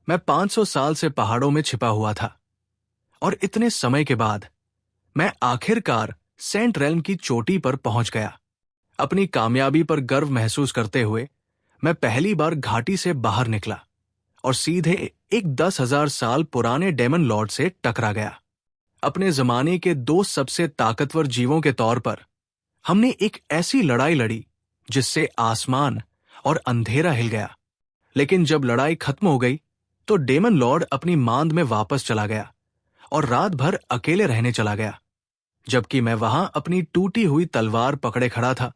मैं 500 साल से पहाड़ों में छिपा हुआ था और इतने समय के बाद मैं आखिरकार सेंट रेल्म की चोटी पर पहुंच गया। अपनी कामयाबी पर गर्व महसूस करते हुए मैं पहली बार घाटी से बाहर निकला और सीधे एक 10,000 साल पुराने डेमन लॉर्ड से टकरा गया। अपने जमाने के दो सबसे ताकतवर जीवों के तौर पर हमने एक ऐसी लड़ाई लड़ी जिससे आसमान और अंधेरा हिल गया। लेकिन जब लड़ाई खत्म हो गई तो डेमन लॉर्ड अपनी मांद में वापस चला गया और रात भर अकेले रहने चला गया, जबकि मैं वहां अपनी टूटी हुई तलवार पकड़े खड़ा था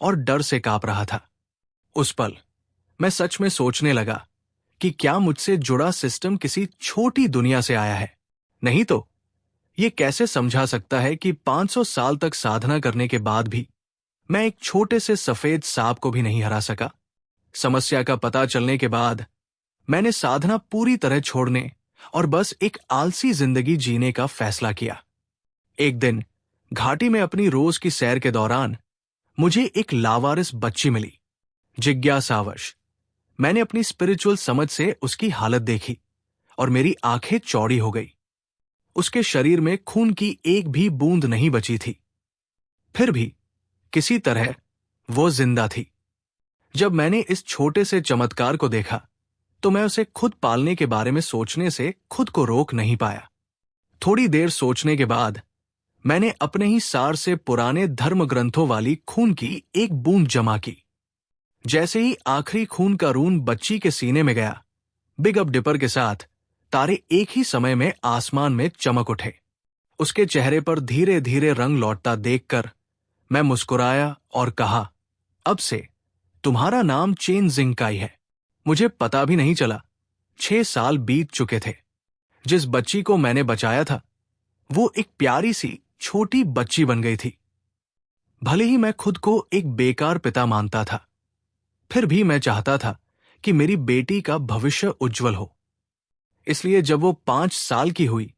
और डर से कांप रहा था। उस पल मैं सच में सोचने लगा कि क्या मुझसे जुड़ा सिस्टम किसी छोटी दुनिया से आया है? नहीं तो ये कैसे समझा सकता है कि 500 साल तक साधना करने के बाद भी मैं एक छोटे से सफेद सांप को भी नहीं हरा सका। समस्या का पता चलने के बाद मैंने साधना पूरी तरह छोड़ने और बस एक आलसी जिंदगी जीने का फैसला किया। एक दिन घाटी में अपनी रोज की सैर के दौरान मुझे एक लावारिस बच्ची मिली। जिज्ञासावश मैंने अपनी स्पिरिचुअल समझ से उसकी हालत देखी और मेरी आंखें चौड़ी हो गई। उसके शरीर में खून की एक भी बूंद नहीं बची थी, फिर भी किसी तरह वो जिंदा थी। जब मैंने इस छोटे से चमत्कार को देखा तो मैं उसे खुद पालने के बारे में सोचने से खुद को रोक नहीं पाया। थोड़ी देर सोचने के बाद मैंने अपने ही सार से पुराने धर्म ग्रंथों वाली खून की एक बूंद जमा की। जैसे ही आखिरी खून का रून बच्ची के सीने में गया, बिग अप डिपर के साथ तारे एक ही समय में आसमान में चमक उठे। उसके चेहरे पर धीरे धीरे रंग लौटता देखकर मैं मुस्कुराया और कहा, अब से तुम्हारा नाम चेन जिंगकाई है। मुझे पता भी नहीं चला 6 साल बीत चुके थे। जिस बच्ची को मैंने बचाया था वो एक प्यारी सी छोटी बच्ची बन गई थी। भले ही मैं खुद को एक बेकार पिता मानता था, फिर भी मैं चाहता था कि मेरी बेटी का भविष्य उज्जवल हो। इसलिए जब वो 5 साल की हुई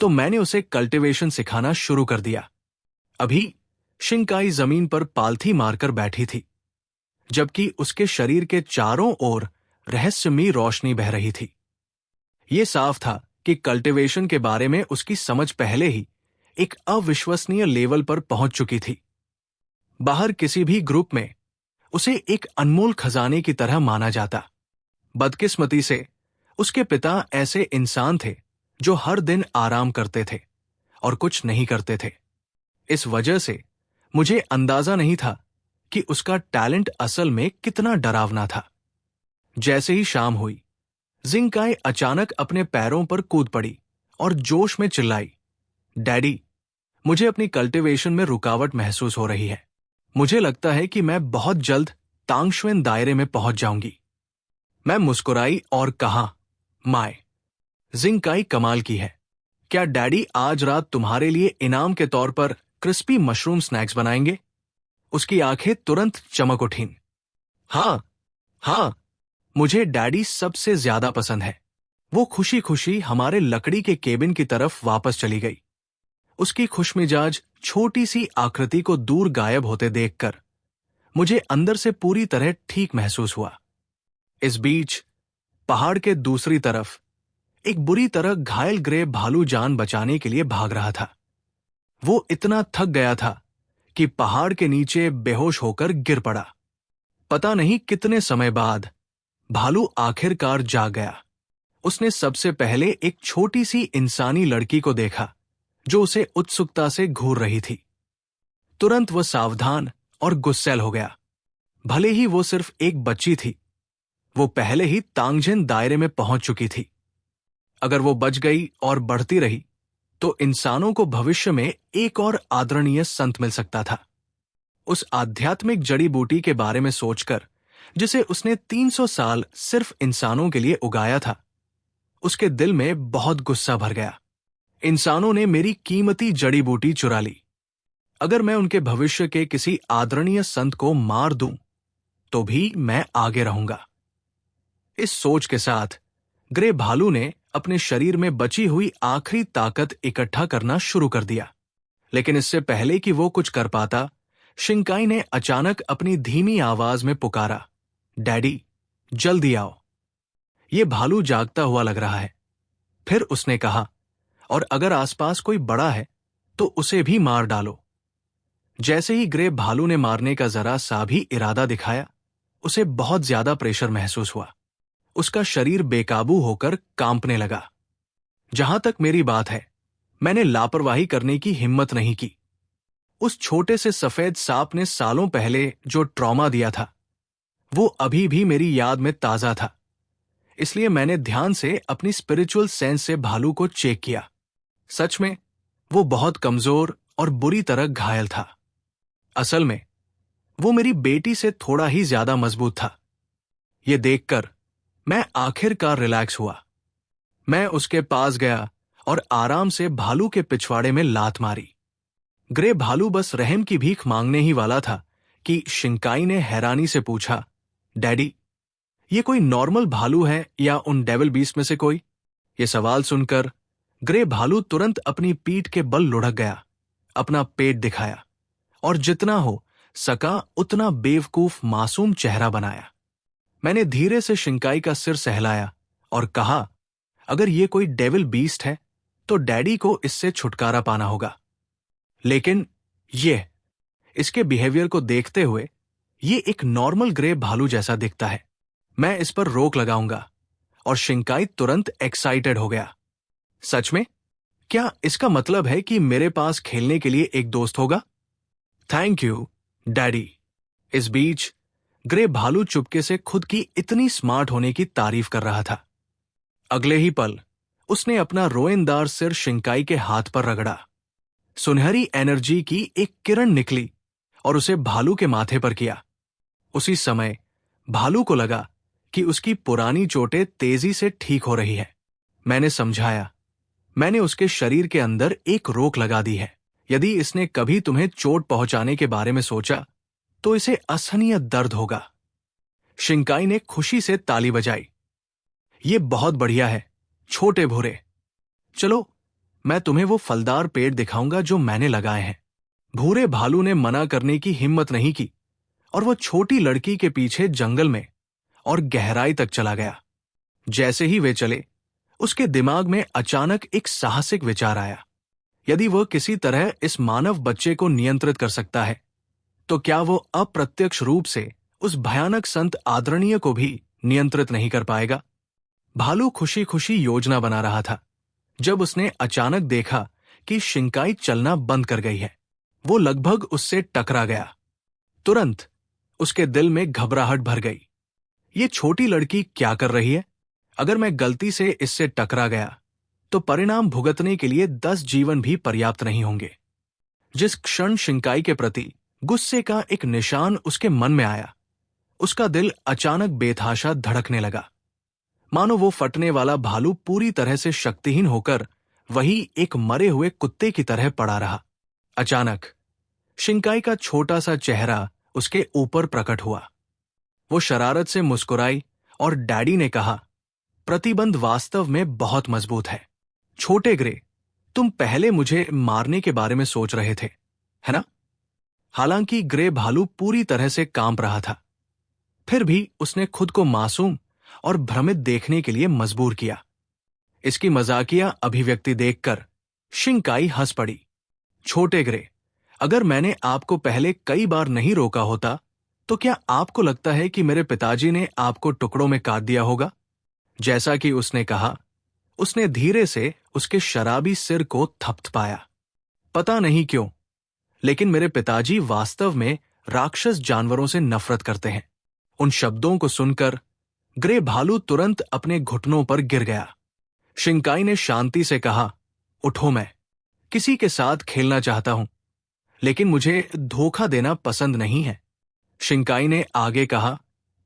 तो मैंने उसे कल्टीवेशन सिखाना शुरू कर दिया। अभी शिंकाई जमीन पर पालथी मारकर बैठी थी, जबकि उसके शरीर के चारों ओर रहस्यमयी रोशनी बह रही थी। ये साफ था कि कल्टीवेशन के बारे में उसकी समझ पहले ही एक अविश्वसनीय लेवल पर पहुंच चुकी थी। बाहर किसी भी ग्रुप में उसे एक अनमोल खजाने की तरह माना जाता। बदकिस्मती से उसके पिता ऐसे इंसान थे जो हर दिन आराम करते थे और कुछ नहीं करते थे। इस वजह से मुझे अंदाजा नहीं था कि उसका टैलेंट असल में कितना डरावना था। जैसे ही शाम हुई, जिंगकाई अचानक अपने पैरों पर कूद पड़ी और जोश में चिल्लाई, डैडी, मुझे अपनी कल्टीवेशन में रुकावट महसूस हो रही है। मुझे लगता है कि मैं बहुत जल्द तांगशुएन दायरे में पहुंच जाऊंगी। मैं मुस्कुराई और कहा, माय, जिंगकाई कमाल की है। क्या डैडी आज रात तुम्हारे लिए इनाम के तौर पर क्रिस्पी मशरूम स्नैक्स बनाएंगे? उसकी आंखें तुरंत चमक उठीं। हाँ हाँ, मुझे डैडी सबसे ज्यादा पसंद है। वो खुशी खुशी हमारे लकड़ी के केबिन की तरफ वापस चली गई। उसकी खुशमिजाज छोटी सी आकृति को दूर गायब होते देखकर मुझे अंदर से पूरी तरह ठीक महसूस हुआ। इस बीच पहाड़ के दूसरी तरफ एक बुरी तरह घायल ग्रे भालू जान बचाने के लिए भाग रहा था। वो इतना थक गया था कि पहाड़ के नीचे बेहोश होकर गिर पड़ा। पता नहीं कितने समय बाद भालू आखिरकार जाग गया। उसने सबसे पहले एक छोटी सी इंसानी लड़की को देखा जो उसे उत्सुकता से घूर रही थी। तुरंत वह सावधान और गुस्सैल हो गया। भले ही वो सिर्फ एक बच्ची थी, वो पहले ही तांगजेन दायरे में पहुंच चुकी थी। अगर वो बच गई और बढ़ती रही तो इंसानों को भविष्य में एक और आदरणीय संत मिल सकता था। उस आध्यात्मिक जड़ी बूटी के बारे में सोचकर जिसे उसने 300 साल सिर्फ इंसानों के लिए उगाया था, उसके दिल में बहुत गुस्सा भर गया। इंसानों ने मेरी कीमती जड़ी बूटी चुरा ली। अगर मैं उनके भविष्य के किसी आदरणीय संत को मार दूं तो भी मैं आगे रहूंगा। इस सोच के साथ ग्रे भालू ने अपने शरीर में बची हुई आखिरी ताकत इकट्ठा करना शुरू कर दिया। लेकिन इससे पहले कि वो कुछ कर पाता, शिंकाई ने अचानक अपनी धीमी आवाज में पुकारा, डैडी, जल्दी आओ। ये भालू जागता हुआ लग रहा है। फिर उसने कहा, और अगर आसपास कोई बड़ा है तो उसे भी मार डालो। जैसे ही ग्रे भालू ने मारने का जरा सा भी इरादा दिखाया, उसे बहुत ज्यादा प्रेशर महसूस हुआ। उसका शरीर बेकाबू होकर कांपने लगा। जहां तक मेरी बात है, मैंने लापरवाही करने की हिम्मत नहीं की। उस छोटे से सफेद सांप ने सालों पहले जो ट्रॉमा दिया था, वो अभी भी मेरी याद में ताजा था। इसलिए मैंने ध्यान से अपनी स्पिरिचुअल सेंस से भालू को चेक किया। सच में वो बहुत कमजोर और बुरी तरह घायल था। असल में वो मेरी बेटी से थोड़ा ही ज्यादा मजबूत था। ये देखकर मैं आखिरकार रिलैक्स हुआ। मैं उसके पास गया और आराम से भालू के पिछवाड़े में लात मारी। ग्रे भालू बस रहम की भीख मांगने ही वाला था कि शिंकाई ने हैरानी से पूछा, डैडी, ये कोई नॉर्मल भालू है या उन डेविल बीस्ट में से कोई? ये सवाल सुनकर ग्रे भालू तुरंत अपनी पीठ के बल लुढ़क गया, अपना पेट दिखाया और जितना हो सका उतना बेवकूफ मासूम चेहरा बनाया। मैंने धीरे से शिंकाई का सिर सहलाया और कहा, अगर ये कोई डेविल बीस्ट है तो डैडी को इससे छुटकारा पाना होगा। लेकिन इसके बिहेवियर को देखते हुए ये एक नॉर्मल ग्रे भालू जैसा दिखता है। मैं इस पर रोक लगाऊंगा। और शिंकाई तुरंत एक्साइटेड हो गया। सच में? क्या इसका मतलब है कि मेरे पास खेलने के लिए एक दोस्त होगा? Thank you, daddy. इस बीच ग्रे भालू चुपके से खुद की इतनी स्मार्ट होने की तारीफ कर रहा था। अगले ही पल उसने अपना रोएंदार सिर शिंकाई के हाथ पर रगड़ा। सुनहरी एनर्जी की एक किरण निकली और उसे भालू के माथे पर किया। उसी समय भालू को लगा कि उसकी पुरानी चोटें तेजी से ठीक हो रही है। मैंने समझाया, मैंने उसके शरीर के अंदर एक रोक लगा दी है। यदि इसने कभी तुम्हें चोट पहुंचाने के बारे में सोचा तो इसे असहनीय दर्द होगा। शिंकाई ने खुशी से ताली बजाई। ये बहुत बढ़िया है, छोटे भूरे। चलो, मैं तुम्हें वो फलदार पेड़ दिखाऊंगा जो मैंने लगाए हैं। भूरे भालू ने मना करने की हिम्मत नहीं की और वो छोटी लड़की के पीछे जंगल में और गहराई तक चला गया। जैसे ही वे चले, उसके दिमाग में अचानक एक साहसिक विचार आया। यदि वह किसी तरह इस मानव बच्चे को नियंत्रित कर सकता है, तो क्या वो अप्रत्यक्ष रूप से उस भयानक संत आदरणीय को भी नियंत्रित नहीं कर पाएगा? भालू खुशी खुशी योजना बना रहा था जब उसने अचानक देखा कि शिंकाई चलना बंद कर गई है। वो लगभग उससे टकरा गया। तुरंत उसके दिल में घबराहट भर गई। ये छोटी लड़की क्या कर रही है? अगर मैं गलती से इससे टकरा गया तो परिणाम भुगतने के लिए 10 जीवन भी पर्याप्त नहीं होंगे। जिस क्षण शिंकाई के प्रति गुस्से का एक निशान उसके मन में आया, उसका दिल अचानक बेतहाशा धड़कने लगा, मानो वो फटने वाला भालू पूरी तरह से शक्तिहीन होकर वही एक मरे हुए कुत्ते की तरह पड़ा रहा। अचानक शिंकाई का छोटा सा चेहरा उसके ऊपर प्रकट हुआ। वो शरारत से मुस्कुराई और डैडी ने कहा, प्रतिबंध वास्तव में बहुत मजबूत है। छोटे ग्रे, तुम पहले मुझे मारने के बारे में सोच रहे थे, है ना? हालांकि ग्रे भालू पूरी तरह से कांप रहा था, फिर भी उसने खुद को मासूम और भ्रमित देखने के लिए मजबूर किया। इसकी मजाकिया अभिव्यक्ति देखकर शिंकाई हंस पड़ी। छोटे ग्रे, अगर मैंने आपको पहले कई बार नहीं रोका होता तो क्या आपको लगता है कि मेरे पिताजी ने आपको टुकड़ों में काट दिया होगा? जैसा कि उसने कहा, उसने धीरे से उसके शराबी सिर को थपथपाया। पता नहीं क्यों, लेकिन मेरे पिताजी वास्तव में राक्षस जानवरों से नफरत करते हैं। उन शब्दों को सुनकर ग्रे भालू तुरंत अपने घुटनों पर गिर गया। शिंकाई ने शांति से कहा, उठो, मैं किसी के साथ खेलना चाहता हूं, लेकिन मुझे धोखा देना पसंद नहीं है। शिंकाई ने आगे कहा,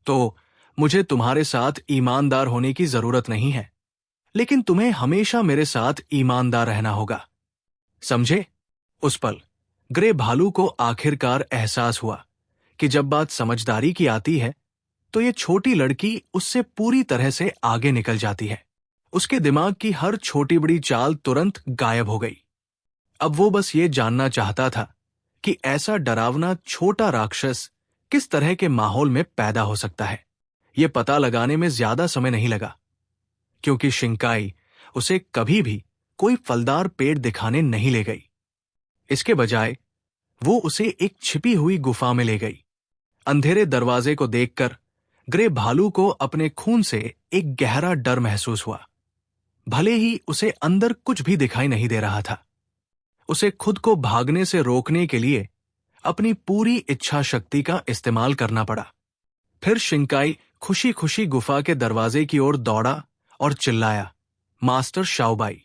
तो मुझे तुम्हारे साथ ईमानदार होने की जरूरत नहीं है, लेकिन तुम्हें हमेशा मेरे साथ ईमानदार रहना होगा, समझे? उस पल ग्रे भालू को आखिरकार एहसास हुआ कि जब बात समझदारी की आती है तो ये छोटी लड़की उससे पूरी तरह से आगे निकल जाती है। उसके दिमाग की हर छोटी बड़ी चाल तुरंत गायब हो गई। अब वो बस ये जानना चाहता था कि ऐसा डरावना छोटा राक्षस किस तरह के माहौल में पैदा हो सकता है। ये पता लगाने में ज्यादा समय नहीं लगा। क्योंकि शिंकाई उसे कभी भी कोई फलदार पेड़ दिखाने नहीं ले गई। इसके बजाय वो उसे एक छिपी हुई गुफा में ले गई। अंधेरे दरवाजे को देखकर ग्रे भालू को अपने खून से एक गहरा डर महसूस हुआ। भले ही उसे अंदर कुछ भी दिखाई नहीं दे रहा था, उसे खुद को भागने से रोकने के लिए अपनी पूरी इच्छा शक्ति का इस्तेमाल करना पड़ा। फिर शिंकाई खुशी खुशी गुफा के दरवाजे की ओर दौड़ा और चिल्लाया, मास्टर शाओबाई,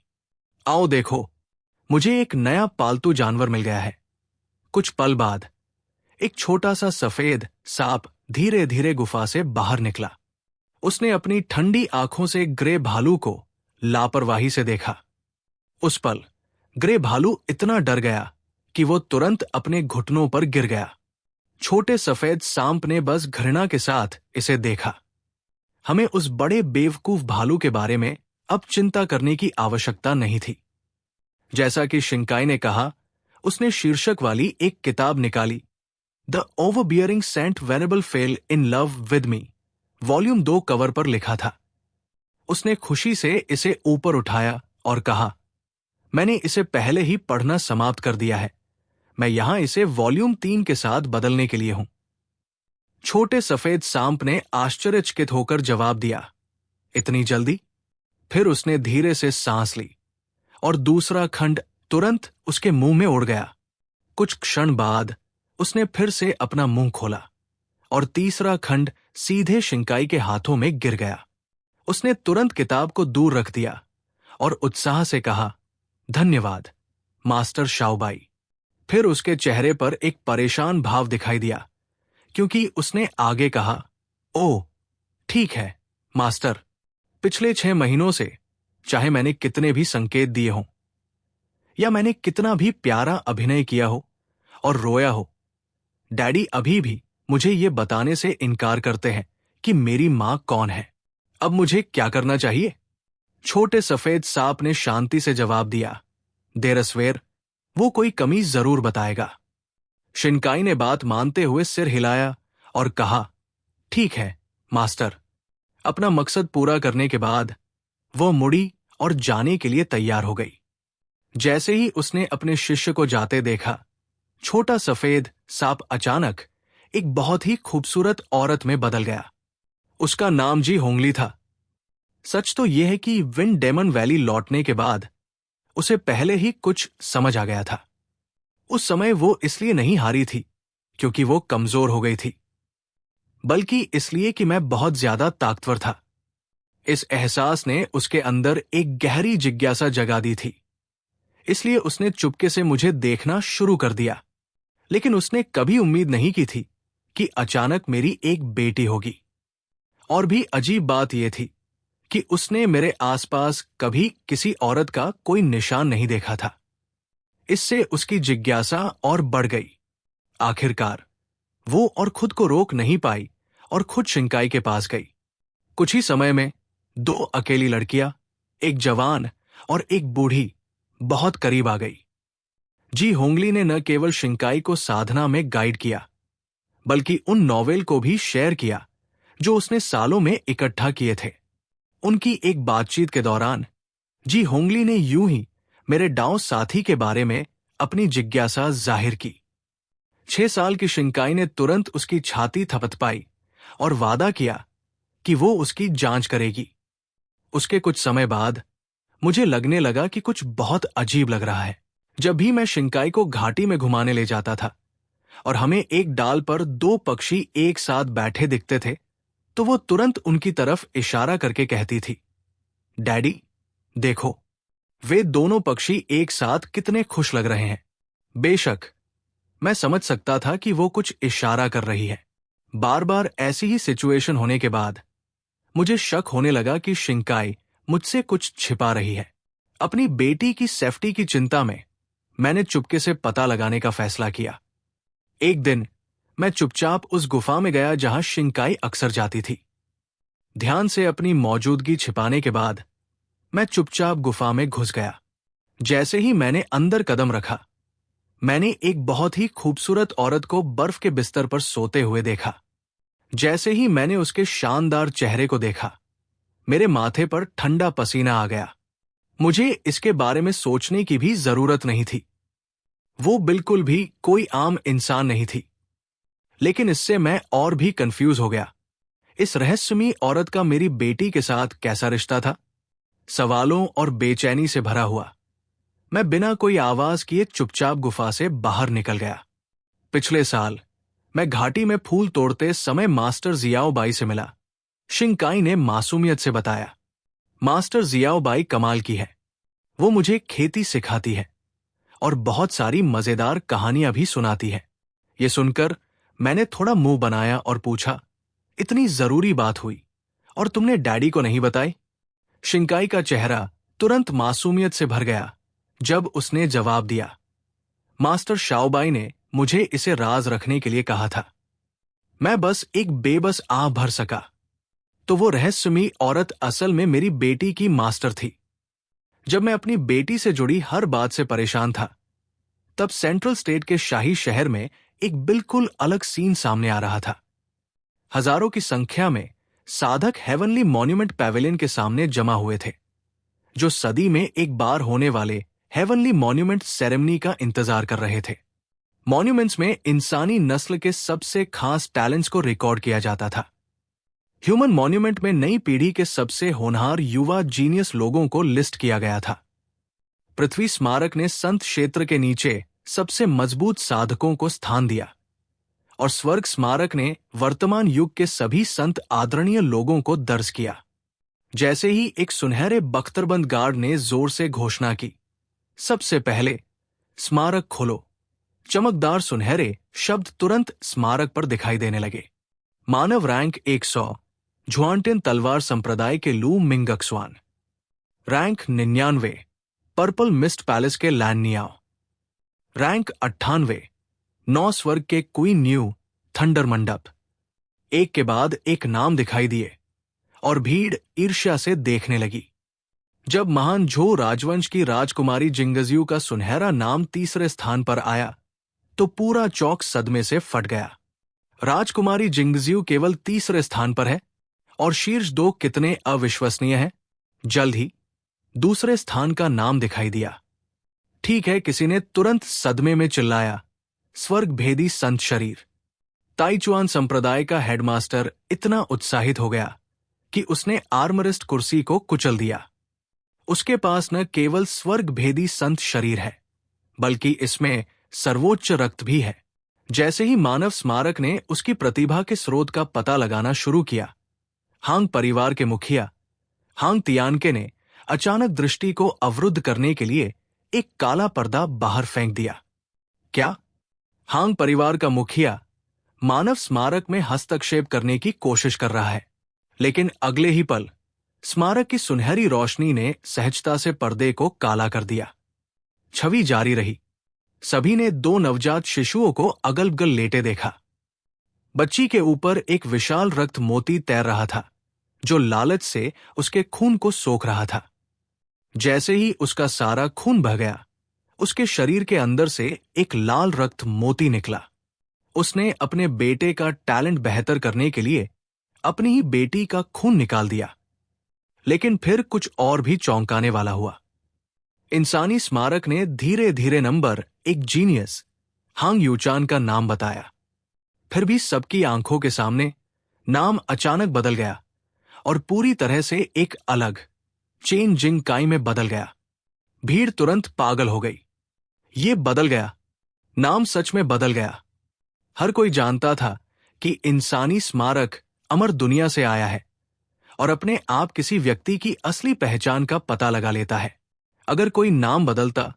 आओ देखो, मुझे एक नया पालतू जानवर मिल गया है। कुछ पल बाद एक छोटा सा सफेद सांप धीरे धीरे गुफा से बाहर निकला। उसने अपनी ठंडी आंखों से ग्रे भालू को लापरवाही से देखा। उस पल ग्रे भालू इतना डर गया कि वो तुरंत अपने घुटनों पर गिर गया। छोटे सफेद सांप ने बस घृणा के साथ इसे देखा। हमें उस बड़े बेवकूफ भालू के बारे में अब चिंता करने की आवश्यकता नहीं थी। जैसा कि शिंकाई ने कहा, उसने शीर्षक वाली एक किताब निकाली, the overbearing saint Venable fell in love with me, volume 2 cover पर लिखा था। उसने खुशी से इसे ऊपर उठाया और कहा, मैंने इसे पहले ही पढ़ना समाप्त कर दिया है। मैं यहां इसे वॉल्यूम 3 के साथ बदलने के लिए हूं। छोटे सफेद सांप ने आश्चर्यचकित होकर जवाब दिया, इतनी जल्दी? फिर उसने धीरे से सांस ली और दूसरा खंड तुरंत उसके मुंह में उड़ गया। कुछ क्षण बाद उसने फिर से अपना मुंह खोला और तीसरा खंड सीधे शिंकाई के हाथों में गिर गया। उसने तुरंत किताब को दूर रख दिया और उत्साह से कहा, धन्यवाद मास्टर शाओबाई। फिर उसके चेहरे पर एक परेशान भाव दिखाई दिया, क्योंकि उसने आगे कहा, ओह ठीक है मास्टर, पिछले 6 महीनों से चाहे मैंने कितने भी संकेत दिए हों या मैंने कितना भी प्यारा अभिनय किया हो और रोया हो, डैडी अभी भी मुझे ये बताने से इनकार करते हैं कि मेरी मां कौन है। अब मुझे क्या करना चाहिए? छोटे सफेद सांप ने शांति से जवाब दिया, देरसवेर वो कोई कमी जरूर बताएगा। शिंकाई ने बात मानते हुए सिर हिलाया और कहा, ठीक है मास्टर। अपना मकसद पूरा करने के बाद वो मुड़ी और जाने के लिए तैयार हो गई। जैसे ही उसने अपने शिष्य को जाते देखा, छोटा सफेद सांप अचानक एक बहुत ही खूबसूरत औरत में बदल गया। उसका नाम जी होंगली था। सच तो यह है कि विंड डेमन वैली लौटने के बाद उसे पहले ही कुछ समझ आ गया था। उस समय वो इसलिए नहीं हारी थी क्योंकि वो कमजोर हो गई थी, बल्कि इसलिए कि मैं बहुत ज्यादा ताकतवर था। इस एहसास ने उसके अंदर एक गहरी जिज्ञासा जगा दी थी। इसलिए उसने चुपके से मुझे देखना शुरू कर दिया। लेकिन उसने कभी उम्मीद नहीं की थी कि अचानक मेरी एक बेटी होगी। और भी अजीब बात यह थी कि उसने मेरे आसपास कभी किसी औरत का कोई निशान नहीं देखा था। इससे उसकी जिज्ञासा और बढ़ गई। आखिरकार वो और खुद को रोक नहीं पाई और खुद शिंकाई के पास गई। कुछ ही समय में 2 अकेली लड़कियां, एक जवान और एक बूढ़ी, बहुत करीब आ गई। जी होंगली ने न केवल शिंकाई को साधना में गाइड किया, बल्कि उन नॉवेल को भी शेयर किया जो उसने सालों में इकट्ठा किए थे। उनकी एक बातचीत के दौरान जी होंगली ने यूं ही मेरे डाउ साथी के बारे में अपनी जिज्ञासा जाहिर की। 6 साल की शिंकाई ने तुरंत उसकी छाती थपथपाई और वादा किया कि वो उसकी जांच करेगी। उसके कुछ समय बाद मुझे लगने लगा कि कुछ बहुत अजीब लग रहा है। जब भी मैं शिंकाई को घाटी में घुमाने ले जाता था और हमें एक डाल पर 2 पक्षी एक साथ बैठे दिखते थे, तो वो तुरंत उनकी तरफ इशारा करके कहती थी, डैडी देखो, वे दोनों पक्षी एक साथ कितने खुश लग रहे हैं। बेशक मैं समझ सकता था कि वो कुछ इशारा कर रही है। बार बार ऐसी ही सिचुएशन होने के बाद मुझे शक होने लगा कि शिंकाई मुझसे कुछ छिपा रही है। अपनी बेटी की सेफ्टी की चिंता में मैंने चुपके से पता लगाने का फैसला किया। एक दिन मैं चुपचाप उस गुफा में गया जहां शिंकाई अक्सर जाती थी। ध्यान से अपनी मौजूदगी छिपाने के बाद मैं चुपचाप गुफा में घुस गया। जैसे ही मैंने अंदर कदम रखा, मैंने एक बहुत ही खूबसूरत औरत को बर्फ के बिस्तर पर सोते हुए देखा। जैसे ही मैंने उसके शानदार चेहरे को देखा, मेरे माथे पर ठंडा पसीना आ गया। मुझे इसके बारे में सोचने की भी जरूरत नहीं थी। वो बिल्कुल भी कोई आम इंसान नहीं थी। लेकिन इससे मैं और भी कंफ्यूज हो गया। इस रहस्यमयी औरत का मेरी बेटी के साथ कैसा रिश्ता था? सवालों और बेचैनी से भरा हुआ मैं बिना कोई आवाज किए चुपचाप गुफा से बाहर निकल गया। पिछले साल मैं घाटी में फूल तोड़ते समय मास्टर जियाओ बाई से मिला। शिंकाई ने मासूमियत से बताया, मास्टर जियाओ बाई कमाल की है। वो मुझे खेती सिखाती है और बहुत सारी मजेदार कहानियां भी सुनाती है। ये सुनकर मैंने थोड़ा मुंह बनाया और पूछा, इतनी जरूरी बात हुई और तुमने डैडी को नहीं बताई? शिंकाई का चेहरा तुरंत मासूमियत से भर गया जब उसने जवाब दिया, मास्टर शाओबाई ने मुझे इसे राज रखने के लिए कहा था। मैं बस एक बेबस आह भर सका। तो वो रहस्यमयी औरत असल में मेरी बेटी की मास्टर थी। जब मैं अपनी बेटी से जुड़ी हर बात से परेशान था, तब सेंट्रल स्टेट के शाही शहर में एक बिल्कुल अलग सीन सामने आ रहा था। हजारों की संख्या में साधक हेवनली मॉन्यूमेंट पैवेलियन के सामने जमा हुए थे, जो सदी में एक बार होने वाले हेवनली मॉन्यूमेंट सेरेमनी का इंतजार कर रहे थे। मॉन्यूमेंट्स में इंसानी नस्ल के सबसे खास टैलेंट्स को रिकॉर्ड किया जाता था। ह्यूमन मॉन्यूमेंट में नई पीढ़ी के सबसे होनहार युवा जीनियस लोगों को लिस्ट किया गया था। पृथ्वी स्मारक ने संत क्षेत्र के नीचे सबसे मजबूत साधकों को स्थान दिया और स्वर्ग स्मारक ने वर्तमान युग के सभी संत आदरणीय लोगों को दर्ज किया। जैसे ही एक सुनहरे बख्तरबंद गार्ड ने जोर से घोषणा की, सबसे पहले स्मारक खोलो, चमकदार सुनहरे शब्द तुरंत स्मारक पर दिखाई देने लगे। मानव रैंक 100, झुआनटिन तलवार संप्रदाय के लू मिंगक्सवान। रैंक 99, पर्पल मिस्ट पैलेस के लैनियाओ। रैंक 98, 9 स्वर्ग के क्वीन न्यू थंडर मंडप। एक के बाद एक नाम दिखाई दिए और भीड़ ईर्ष्या से देखने लगी। जब महान झो राजवंश की राजकुमारी जिंगजियू का सुनहरा नाम तीसरे स्थान पर आया, तो पूरा चौक सदमे से फट गया। राजकुमारी जिंगजियू केवल तीसरे स्थान पर है और शीर्ष दो कितने अविश्वसनीय हैं। जल्द ही दूसरे स्थान का नाम दिखाई दिया। ठीक है, किसी ने तुरंत सदमे में चिल्लाया, स्वर्ग भेदी संत शरीर। ताइचुआन संप्रदाय का हेडमास्टर इतना उत्साहित हो गया कि उसने आर्मरेस्ट कुर्सी को कुचल दिया। उसके पास न केवल स्वर्ग भेदी संत शरीर है, बल्कि इसमें सर्वोच्च रक्त भी है। जैसे ही मानव स्मारक ने उसकी प्रतिभा के स्रोत का पता लगाना शुरू किया, हांग परिवार के मुखिया हांग तियानके ने अचानक दृष्टि को अवरुद्ध करने के लिए एक काला पर्दा बाहर फेंक दिया। क्या? हांग परिवार का मुखिया मानव स्मारक में हस्तक्षेप करने की कोशिश कर रहा है, लेकिन अगले ही पल स्मारक की सुनहरी रोशनी ने सहजता से पर्दे को काला कर दिया। छवि जारी रही। सभी ने 2 नवजात शिशुओं को अगल-बगल लेटे देखा। बच्ची के ऊपर एक विशाल रक्त मोती तैर रहा था, जो लालच से उसके खून को सोख रहा था। जैसे ही उसका सारा खून बह गया, उसके शरीर के अंदर से एक लाल रक्त मोती निकला। उसने अपने बेटे का टैलेंट बेहतर करने के लिए अपनी ही बेटी का खून निकाल दिया। लेकिन फिर कुछ और भी चौंकाने वाला हुआ। इंसानी स्मारक ने धीरे धीरे नंबर एक जीनियस हांग यूचान का नाम बताया। फिर भी सबकी आंखों के सामने नाम अचानक बदल गया और पूरी तरह से एक अलग चेन जिंग काई में बदल गया। भीड़ तुरंत पागल हो गई। ये बदल गया, नाम सच में बदल गया। हर कोई जानता था कि इंसानी स्मारक अमर दुनिया से आया है और अपने आप किसी व्यक्ति की असली पहचान का पता लगा लेता है। अगर कोई नाम बदलता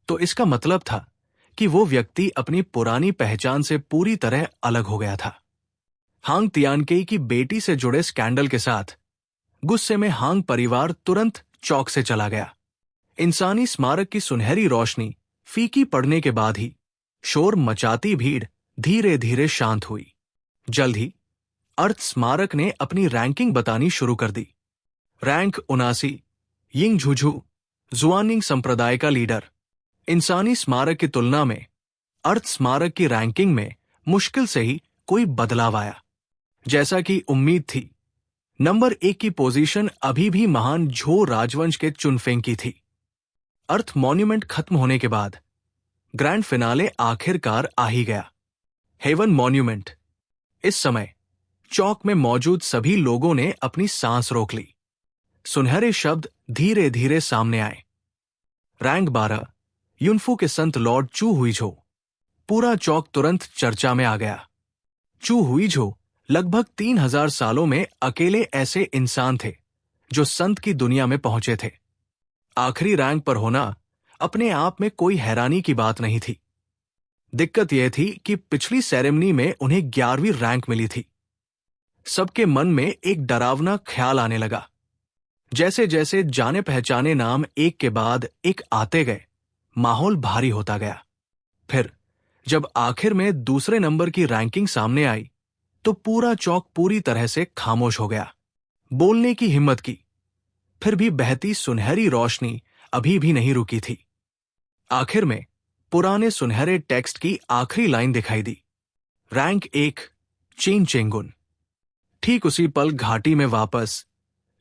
तो इसका मतलब था कि वो व्यक्ति अपनी पुरानी पहचान से पूरी तरह अलग हो गया था। हांग तियानके की बेटी से जुड़े स्कैंडल के साथ गुस्से में हांग परिवार तुरंत चौक से चला गया। इंसानी स्मारक की सुनहरी रोशनी फीकी पड़ने के बाद ही शोर मचाती भीड़ धीरे धीरे शांत हुई। जल्द ही अर्थ स्मारक ने अपनी रैंकिंग बतानी शुरू कर दी। रैंक 79, यिंग झुझू जुआनिंग संप्रदाय का लीडर। इंसानी स्मारक की तुलना में अर्थ स्मारक की रैंकिंग में मुश्किल से ही कोई बदलाव आया। जैसा कि उम्मीद थी, नंबर 1 की पोजीशन अभी भी महान झो राजवंश के चुनफेंग की थी। अर्थ मॉन्यूमेंट खत्म होने के बाद ग्रैंड फिनाले आखिरकार आ ही गया। Heaven monument. इस समय चौक में मौजूद सभी लोगों ने अपनी सांस रोक ली। सुनहरे शब्द धीरे धीरे सामने आए। रैंक 12, युनफू के संत लॉर्ड चू हुईझो। पूरा चौक तुरंत चर्चा में आ गया। चू हुईझो लगभग 3000 सालों में अकेले ऐसे इंसान थे जो संत की दुनिया में पहुंचे थे। आखिरी रैंक पर होना अपने आप में कोई हैरानी की बात नहीं थी। दिक्कत यह थी कि पिछली सेरेमनी में उन्हें 11वीं रैंक मिली थी। सबके मन में एक डरावना ख्याल आने लगा। जैसे जैसे जाने पहचाने नाम एक के बाद एक आते गए, माहौल भारी होता गया। फिर जब आखिर में दूसरे नंबर की रैंकिंग सामने आई तो पूरा चौक पूरी तरह से खामोश हो गया। बोलने की हिम्मत की, फिर भी बहती सुनहरी रोशनी अभी भी नहीं रुकी थी। आखिर में पुराने सुनहरे टेक्स्ट की आखिरी लाइन दिखाई दी, रैंक 1 चेन चेंगुन। ठीक उसी पल घाटी में वापस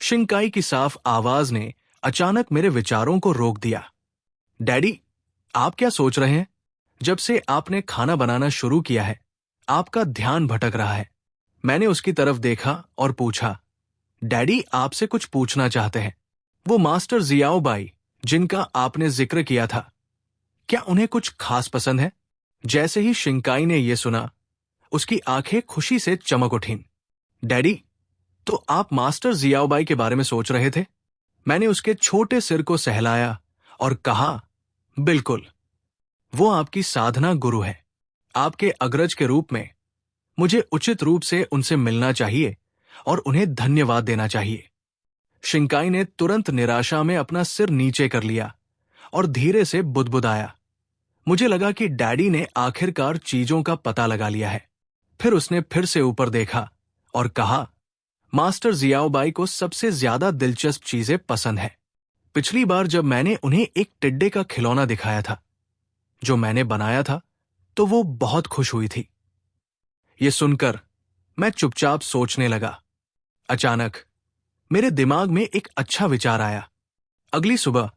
शिंकाई की साफ आवाज ने अचानक मेरे विचारों को रोक दिया। डैडी, आप क्या सोच रहे हैं? जब से आपने खाना बनाना शुरू किया है, आपका ध्यान भटक रहा है। मैंने उसकी तरफ देखा और पूछा, डैडी आपसे कुछ पूछना चाहते हैं। वो मास्टर जियाओ बाई जिनका आपने जिक्र किया था, क्या उन्हें कुछ खास पसंद है? जैसे ही शिंकाई ने यह सुना, उसकी आंखें खुशी से चमक उठीं। डैडी, तो आप मास्टर जियाओ बाई के बारे में सोच रहे थे? मैंने उसके छोटे सिर को सहलाया और कहा, बिल्कुल, वो आपकी साधना गुरु है। आपके अग्रज के रूप में मुझे उचित रूप से उनसे मिलना चाहिए और उन्हें धन्यवाद देना चाहिए। शिंकाई ने तुरंत निराशा में अपना सिर नीचे कर लिया और धीरे से बुदबुदाया। मुझे लगा कि डैडी ने आखिरकार चीजों का पता लगा लिया है। फिर उसने फिर से ऊपर देखा और कहा, मास्टर जियाओ बाई को सबसे ज्यादा दिलचस्प चीजें पसंद है। पिछली बार जब मैंने उन्हें एक टिड्डे का खिलौना दिखाया था जो मैंने बनाया था, तो वो बहुत खुश हुई थी। ये सुनकर मैं चुपचाप सोचने लगा। अचानक मेरे दिमाग में एक अच्छा विचार आया। अगली सुबह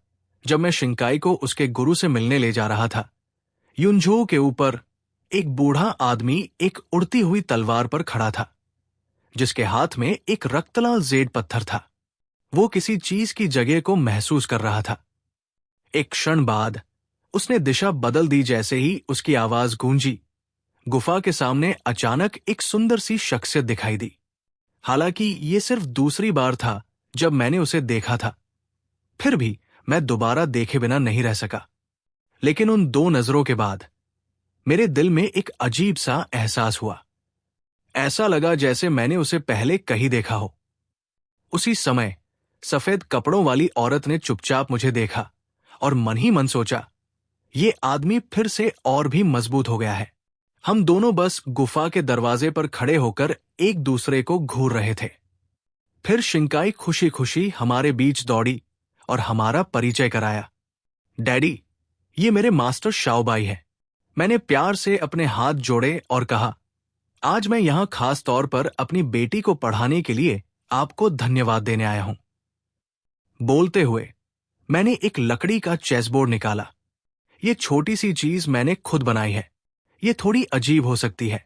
जब मैं शिंकाई को उसके गुरु से मिलने ले जा रहा था, युनझो के ऊपर एक बूढ़ा आदमी एक उड़ती हुई तलवार पर खड़ा था, जिसके हाथ में एक रक्तलाल जेड पत्थर था। वो किसी चीज की जगह को महसूस कर रहा था। एक क्षण बाद उसने दिशा बदल दी। जैसे ही उसकी आवाज गूंजी, गुफा के सामने अचानक एक सुंदर सी शख्सियत दिखाई दी। हालांकि ये सिर्फ दूसरी बार था जब मैंने उसे देखा था, फिर भी मैं दोबारा देखे बिना नहीं रह सका। लेकिन उन 2 नजरों के बाद मेरे दिल में एक अजीब सा एहसास हुआ। ऐसा लगा जैसे मैंने उसे पहले कहीं देखा हो। उसी समय सफेद कपड़ों वाली औरत ने चुपचाप मुझे देखा और मन ही मन सोचा, ये आदमी फिर से और भी मजबूत हो गया है। हम दोनों बस गुफा के दरवाजे पर खड़े होकर एक दूसरे को घूर रहे थे। फिर शिंकाई खुशी खुशी हमारे बीच दौड़ी और हमारा परिचय कराया। डैडी, ये मेरे मास्टर शाओबाई है। मैंने प्यार से अपने हाथ जोड़े और कहा, आज मैं यहां खास तौर पर अपनी बेटी को पढ़ाने के लिए आपको धन्यवाद देने आया हूं। बोलते हुए मैंने एक लकड़ी का चेसबोर्ड निकाला। ये छोटी सी चीज मैंने खुद बनाई है। ये थोड़ी अजीब हो सकती है,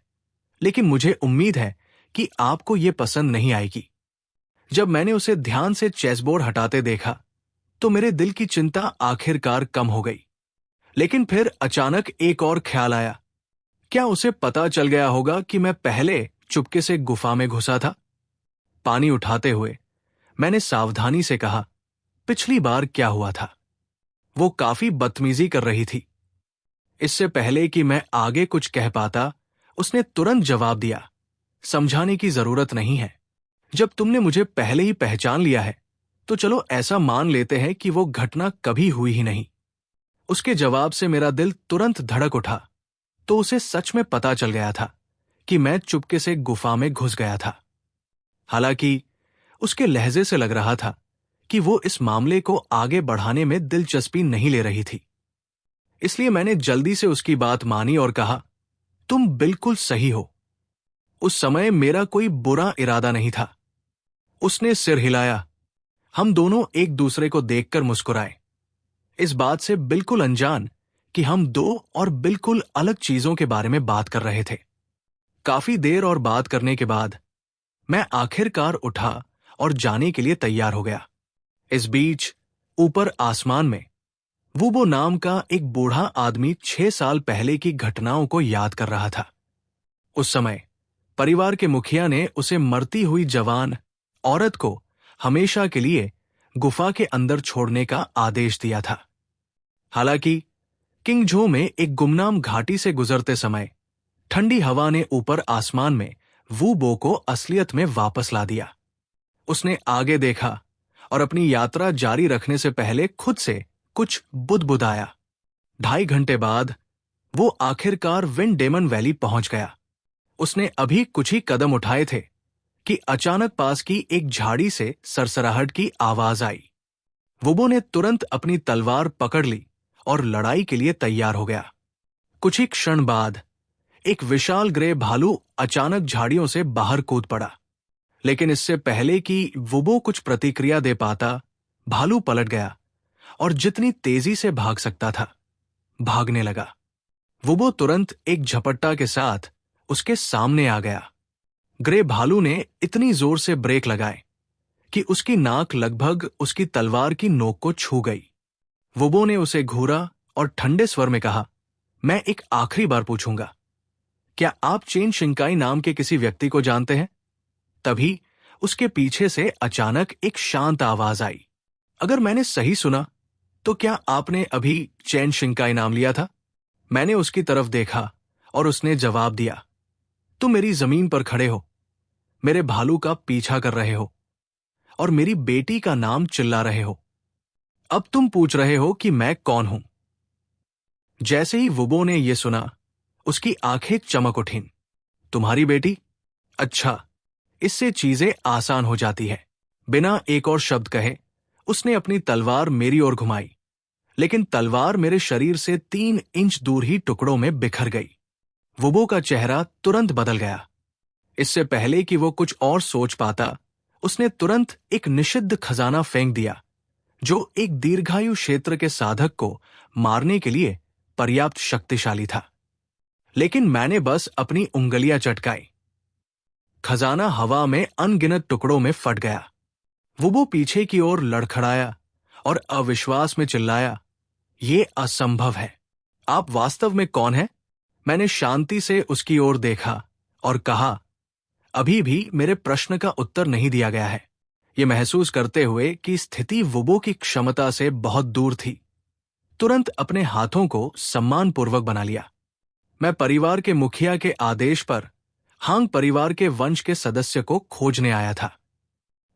लेकिन मुझे उम्मीद है कि आपको ये पसंद नहीं आएगी। जब मैंने उसे ध्यान से चेसबोर्ड हटाते देखा तो मेरे दिल की चिंता आखिरकार कम हो गई। लेकिन फिर अचानक एक और ख्याल आया, क्या उसे पता चल गया होगा कि मैं पहले चुपके से गुफा में घुसा था? पानी उठाते हुए मैंने सावधानी से कहा, पिछली बार क्या हुआ था? वो काफी बदतमीजी कर रही थी। इससे पहले कि मैं आगे कुछ कह पाता, उसने तुरंत जवाब दिया, समझाने की जरूरत नहीं है। जब तुमने मुझे पहले ही पहचान लिया है, तो चलो ऐसा मान लेते हैं कि वो घटना कभी हुई ही नहीं। उसके जवाब से मेरा दिल तुरंत धड़क उठा। तो उसे सच में पता चल गया था कि मैं चुपके से गुफा में घुस गया था। हालांकि उसके लहजे से लग रहा था कि वो इस मामले को आगे बढ़ाने में दिलचस्पी नहीं ले रही थी। इसलिए मैंने जल्दी से उसकी बात मानी और कहा, तुम बिल्कुल सही हो। उस समय मेरा कोई बुरा इरादा नहीं था। उसने सिर हिलाया। हम दोनों एक दूसरे को देखकर मुस्कुराए, इस बात से बिल्कुल अनजान कि हम दो और बिल्कुल अलग चीजों के बारे में बात कर रहे थे। काफी देर और बात करने के बाद मैं आखिरकार उठा और जाने के लिए तैयार हो गया। इस बीच ऊपर आसमान में वूबो नाम का एक बूढ़ा आदमी 6 साल पहले की घटनाओं को याद कर रहा था। उस समय परिवार के मुखिया ने उसे मरती हुई जवान औरत को हमेशा के लिए गुफा के अंदर छोड़ने का आदेश दिया था। हालांकि किंगझो में एक गुमनाम घाटी से गुजरते समय ठंडी हवा ने ऊपर आसमान में वूबो को असलियत में वापस ला दिया। उसने आगे देखा और अपनी यात्रा जारी रखने से पहले खुद से कुछ बुदबुदाया। 2.5 घंटे बाद वो आखिरकार विंडेमन वैली पहुंच गया। उसने अभी कुछ ही कदम उठाए थे कि अचानक पास की एक झाड़ी से सरसराहट की आवाज आई। वुबो ने तुरंत अपनी तलवार पकड़ ली और लड़ाई के लिए तैयार हो गया। कुछ ही क्षण बाद एक विशाल ग्रे भालू अचानक झाड़ियों से बाहर कूद पड़ा, लेकिन इससे पहले कि वुबो कुछ प्रतिक्रिया दे पाता, भालू पलट गया और जितनी तेजी से भाग सकता था भागने लगा। वुबो तुरंत एक झपट्टा के साथ उसके सामने आ गया। ग्रे भालू ने इतनी जोर से ब्रेक लगाए कि उसकी नाक लगभग उसकी तलवार की नोक को छू गई। वुबो ने उसे घूरा और ठंडे स्वर में कहा, मैं एक आखिरी बार पूछूंगा, क्या आप चेन शिंकाई नाम के किसी व्यक्ति को जानते हैं? तभी उसके पीछे से अचानक एक शांत आवाज आई। अगर मैंने सही सुना तो क्या आपने अभी चेन शिंकाई नाम लिया था? मैंने उसकी तरफ देखा और उसने जवाब दिया, तुम मेरी जमीन पर खड़े हो, मेरे भालू का पीछा कर रहे हो और मेरी बेटी का नाम चिल्ला रहे हो। अब तुम पूछ रहे हो कि मैं कौन हूं। जैसे ही वुबो ने यह सुना, उसकी आंखें चमक उठीं। तुम्हारी बेटी? अच्छा, इससे चीजें आसान हो जाती है। बिना एक और शब्द कहे उसने अपनी तलवार मेरी ओर घुमाई, लेकिन तलवार मेरे शरीर से 3 इंच दूर ही टुकड़ों में बिखर गई। वुबो का चेहरा तुरंत बदल गया। इससे पहले कि वो कुछ और सोच पाता, उसने तुरंत एक निषिद्ध खजाना फेंक दिया, जो एक दीर्घायु क्षेत्र के साधक को मारने के लिए पर्याप्त शक्तिशाली था। लेकिन मैंने बस अपनी उंगलियां चटकाई। खजाना हवा में अनगिनत टुकड़ों में फट गया। वुबो पीछे की ओर लड़खड़ाया और अविश्वास में चिल्लाया, ये असंभव है। आप वास्तव में कौन हैं? मैंने शांति से उसकी ओर देखा और कहा, अभी भी मेरे प्रश्न का उत्तर नहीं दिया गया है। ये महसूस करते हुए कि स्थिति वुबो की क्षमता से बहुत दूर थी, तुरंत अपने हाथों को सम्मानपूर्वक बना लिया। मैं परिवार के मुखिया के आदेश पर हांग परिवार के वंश के सदस्य को खोजने आया था।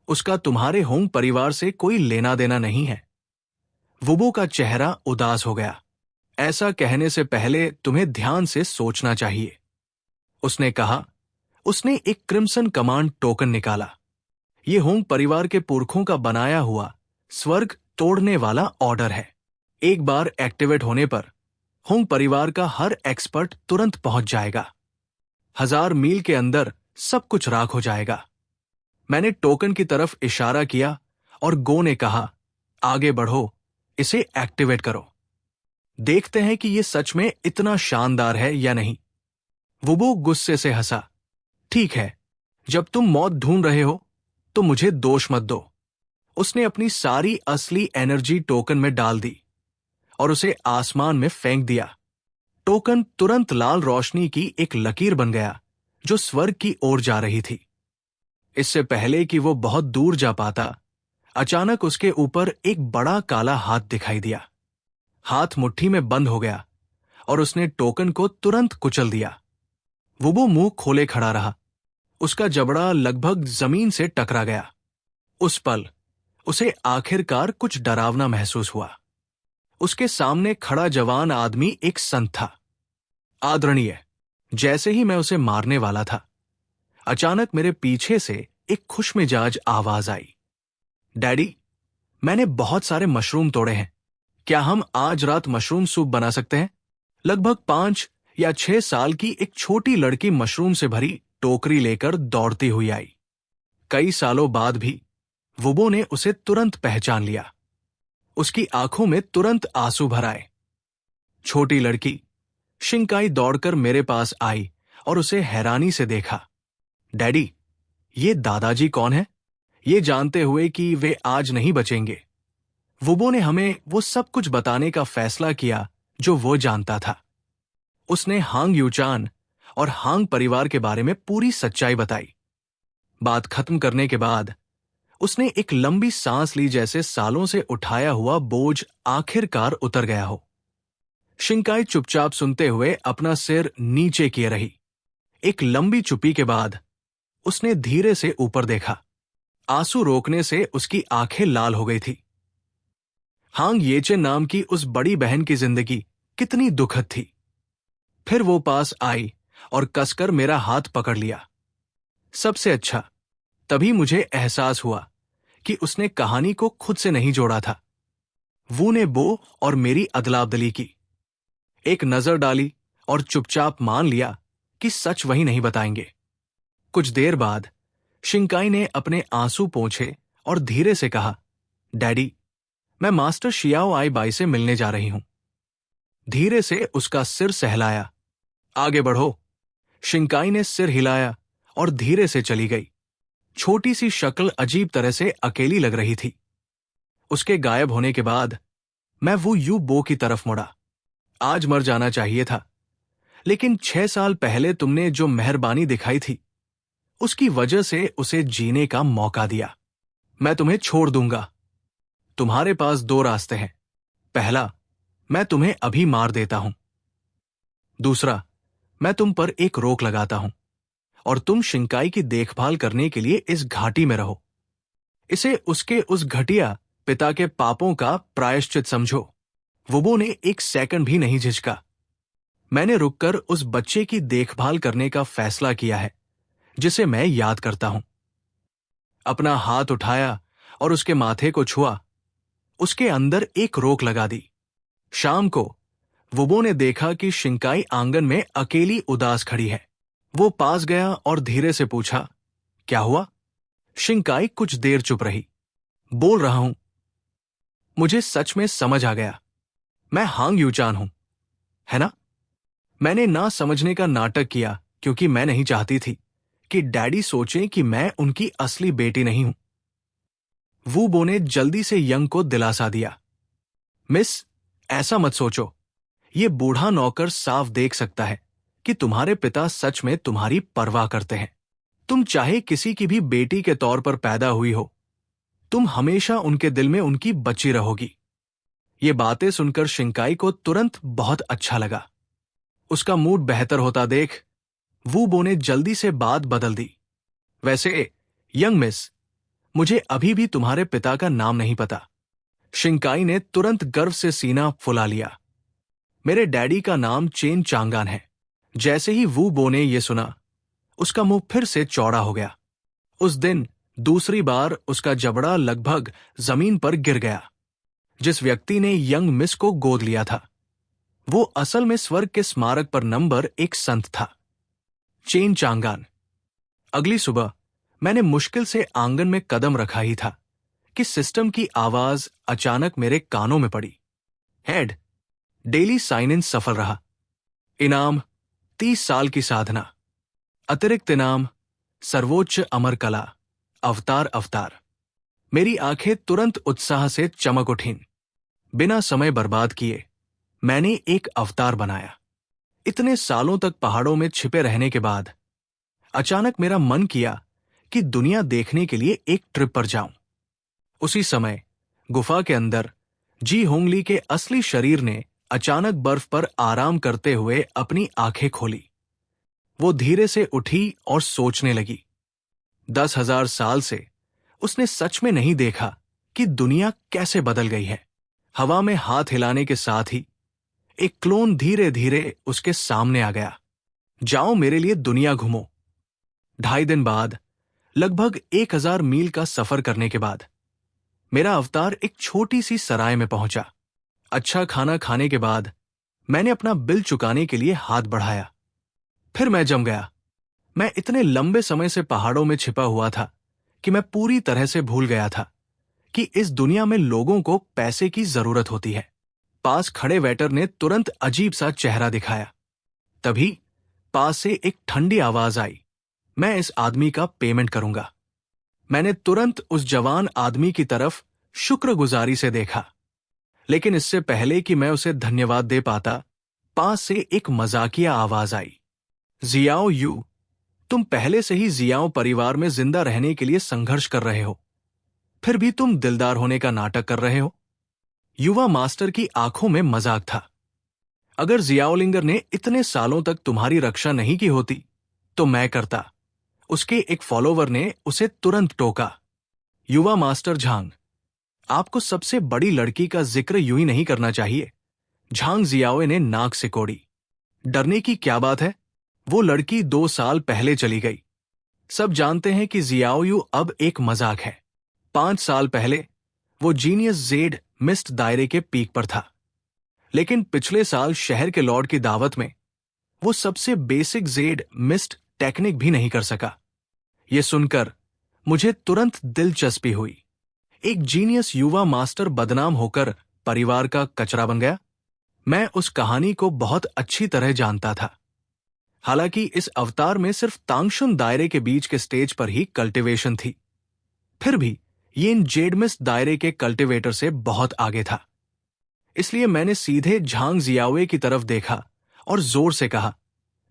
उसका तुम्हारे होंग परिवार से कोई लेना देना नहीं है। वुबो का चेहरा उदास हो गया। ऐसा कहने से पहले तुम्हें ध्यान से सोचना चाहिए, उसने कहा। उसने एक क्रिम्सन कमांड टोकन निकाला। यह होंग परिवार के पुरखों का बनाया हुआ स्वर्ग तोड़ने वाला ऑर्डर है। एक बार एक्टिवेट होने पर होंग परिवार का हर एक्सपर्ट तुरंत पहुंच जाएगा। 1000 मील के अंदर सब कुछ राख हो जाएगा। मैंने टोकन की तरफ इशारा किया और गो ने कहा, आगे बढ़ो, इसे एक्टिवेट करो। देखते हैं कि यह सच में इतना शानदार है या नहीं। वुबो गुस्से से हंसा। ठीक है, जब तुम मौत ढूंढ रहे हो तो मुझे दोष मत दो। उसने अपनी सारी असली एनर्जी टोकन में डाल दी और उसे आसमान में फेंक दिया। टोकन तुरंत लाल रोशनी की एक लकीर बन गया, जो स्वर्ग की ओर जा रही थी। इससे पहले कि वो बहुत दूर जा पाता, अचानक उसके ऊपर एक बड़ा काला हाथ दिखाई दिया। हाथ मुट्ठी में बंद हो गया और उसने टोकन को तुरंत कुचल दिया। वुबो मुंह खोले खड़ा रहा। उसका जबड़ा लगभग जमीन से टकरा गया। उस पल उसे आखिरकार कुछ डरावना महसूस हुआ। उसके सामने खड़ा जवान आदमी एक संत था। आदरणीय, जैसे ही मैं उसे मारने वाला था, अचानक मेरे पीछे से एक खुशमिजाज आवाज आई। डैडी, मैंने बहुत सारे मशरूम तोड़े हैं। क्या हम आज रात मशरूम सूप बना सकते हैं? लगभग 5 या 6 साल की एक छोटी लड़की मशरूम से भरी टोकरी लेकर दौड़ती हुई आई। कई सालों बाद भी वुबो ने उसे तुरंत पहचान लिया। उसकी आंखों में तुरंत आंसू भर आए। छोटी लड़की शिंकाई दौड़कर मेरे पास आई और उसे हैरानी से देखा। डैडी, ये दादाजी कौन है? ये जानते हुए कि वे आज नहीं बचेंगे, वुबो ने हमें वो सब कुछ बताने का फैसला किया जो वो जानता था। उसने हांग यूचान और हांग परिवार के बारे में पूरी सच्चाई बताई। बात खत्म करने के बाद उसने एक लंबी सांस ली, जैसे सालों से उठाया हुआ बोझ आखिरकार उतर गया हो। शिंकाई चुपचाप सुनते हुए अपना सिर नीचे किए रही। एक लंबी चुप्पी के बाद उसने धीरे से ऊपर देखा। आंसू रोकने से उसकी आंखें लाल हो गई थी। हांग येचे नाम की उस बड़ी बहन की जिंदगी कितनी दुखद थी। फिर वो पास आई और कसकर मेरा हाथ पकड़ लिया। सबसे अच्छा, तभी मुझे एहसास हुआ कि उसने कहानी को खुद से नहीं जोड़ा था। वू ने बो और मेरी अदला-बदली की, एक नजर डाली और चुपचाप मान लिया कि सच वही नहीं बताएंगे। कुछ देर बाद शिंकाई ने अपने आंसू पोंछे और धीरे से कहा, डैडी, मैं मास्टर शियाओ आई बाई से मिलने जा रही हूं। धीरे से उसका सिर सहलाया। आगे बढ़ो। शिंकाई ने सिर हिलाया और धीरे से चली गई। छोटी सी शक्ल अजीब तरह से अकेली लग रही थी। उसके गायब होने के बाद मैं वू यू बो की तरफ मुड़ा। आज मर जाना चाहिए था, लेकिन 6 साल पहले तुमने जो मेहरबानी दिखाई थी, उसकी वजह से उसे जीने का मौका दिया। मैं तुम्हें छोड़ दूंगा। तुम्हारे पास 2 रास्ते हैं। पहला, मैं तुम्हें अभी मार देता हूं। दूसरा, मैं तुम पर एक रोक लगाता हूं और तुम शिंकाई की देखभाल करने के लिए इस घाटी में रहो। इसे उसके उस घटिया पिता के पापों का प्रायश्चित समझो। वुबो ने एक सेकंड भी नहीं झिझका। मैंने रुककर उस बच्चे की देखभाल करने का फैसला किया है जिसे मैं याद करता हूं। अपना हाथ उठाया और उसके माथे को छुआ। उसके अंदर एक रोक लगा दी। शाम को वुबो ने देखा कि शिंकाई आंगन में अकेली उदास खड़ी है। वो पास गया और धीरे से पूछा, क्या हुआ? शिंकाई कुछ देर चुप रही। बोल रहा हूं। मुझे सच में समझ आ गया। मैं हांग यूचान हूं, है ना? मैंने ना समझने का नाटक किया क्योंकि मैं नहीं चाहती थी कि डैडी सोचें कि मैं उनकी असली बेटी नहीं हूं। वू बो ने जल्दी से यंग को दिलासा दिया, मिस, ऐसा मत सोचो। ये बूढ़ा नौकर साफ देख सकता है कि तुम्हारे पिता सच में तुम्हारी परवाह करते हैं। तुम चाहे किसी की भी बेटी के तौर पर पैदा हुई हो, तुम हमेशा उनके दिल में उनकी बच्ची रहोगी। ये बातें सुनकर शिंकाई को तुरंत बहुत अच्छा लगा। उसका मूड बेहतर होता देख वू बो ने जल्दी से बात बदल दी। वैसे यंग मिस, मुझे अभी भी तुम्हारे पिता का नाम नहीं पता। शिंकाई ने तुरंत गर्व से सीना फुला लिया। मेरे डैडी का नाम चेन चांगान है। जैसे ही वू बो ने यह सुना, उसका मुंह फिर से चौड़ा हो गया। उस दिन दूसरी बार उसका जबड़ा लगभग जमीन पर गिर गया। जिस व्यक्ति ने यंग मिस को गोद लिया था, वो असल में स्वर्ग के स्मारक पर नंबर 1 संत था, चेन चांगान। अगली सुबह मैंने मुश्किल से आंगन में कदम रखा ही था कि सिस्टम की आवाज अचानक मेरे कानों में पड़ी। हेड, डेली साइन इन सफल रहा। इनाम 30 साल की साधना। अतिरिक्त इनाम सर्वोच्च अमर कला, अवतार अवतार। मेरी आंखें तुरंत उत्साह से चमक उठीं। बिना समय बर्बाद किए मैंने एक अवतार बनाया। इतने सालों तक पहाड़ों में छिपे रहने के बाद अचानक मेरा मन किया कि दुनिया देखने के लिए एक ट्रिप पर जाऊं। उसी समय गुफा के अंदर जी होंगली के असली शरीर ने अचानक बर्फ पर आराम करते हुए अपनी आंखें खोली। वो धीरे से उठी और सोचने लगी। 10,000 साल से उसने सच में नहीं देखा कि दुनिया कैसे बदल गई है। हवा में हाथ हिलाने के साथ ही एक क्लोन धीरे धीरे उसके सामने आ गया। जाओ, मेरे लिए दुनिया घूमो। 2.5 दिन बाद, लगभग 1000 मील का सफर करने के बाद, मेरा अवतार एक छोटी सी सराय में पहुंचा। अच्छा खाना खाने के बाद मैंने अपना बिल चुकाने के लिए हाथ बढ़ाया। फिर मैं जम गया। मैं इतने लंबे समय से पहाड़ों में छिपा हुआ था कि मैं पूरी तरह से भूल गया था कि इस दुनिया में लोगों को पैसे की जरूरत होती है। पास खड़े वेटर ने तुरंत अजीब सा चेहरा दिखाया। तभी पास से एक ठंडी आवाज आई, मैं इस आदमी का पेमेंट करूंगा। मैंने तुरंत उस जवान आदमी की तरफ शुक्रगुजारी से देखा, लेकिन इससे पहले कि मैं उसे धन्यवाद दे पाता, पास से एक मजाकिया आवाज आई, जियाओ यू, तुम पहले से ही जियाओ परिवार में जिंदा रहने के लिए संघर्ष कर रहे हो, फिर भी तुम दिलदार होने का नाटक कर रहे हो। युवा मास्टर की आंखों में मजाक था। अगर जियाओलिंगर ने इतने सालों तक तुम्हारी रक्षा नहीं की होती तो मैं करता। उसके एक फॉलोवर ने उसे तुरंत टोका। युवा मास्टर झांग, आपको सबसे बड़ी लड़की का जिक्र यूं ही नहीं करना चाहिए। झांग जियाओ ने नाक सिकोड़ी। डरने की क्या बात है, वो लड़की 2 साल पहले चली गई। सब जानते हैं कि जियाओयू अब एक मजाक है। 5 साल पहले वो जीनियस जेड मिस्ट दायरे के पीक पर था, लेकिन पिछले साल शहर के लॉर्ड की दावत में वो सबसे बेसिक जेड मिस्ट टेक्निक भी नहीं कर सका। ये सुनकर मुझे तुरंत दिलचस्पी हुई। एक जीनियस युवा मास्टर बदनाम होकर परिवार का कचरा बन गया। मैं उस कहानी को बहुत अच्छी तरह जानता था। हालांकि इस अवतार में सिर्फ तांगशुन दायरे के बीच के स्टेज पर ही कल्टीवेशन थी, फिर भी ये इन जेडमिस्ट दायरे के कल्टीवेटर से बहुत आगे था। इसलिए मैंने सीधे झांग जियाओए की तरफ देखा और जोर से कहा,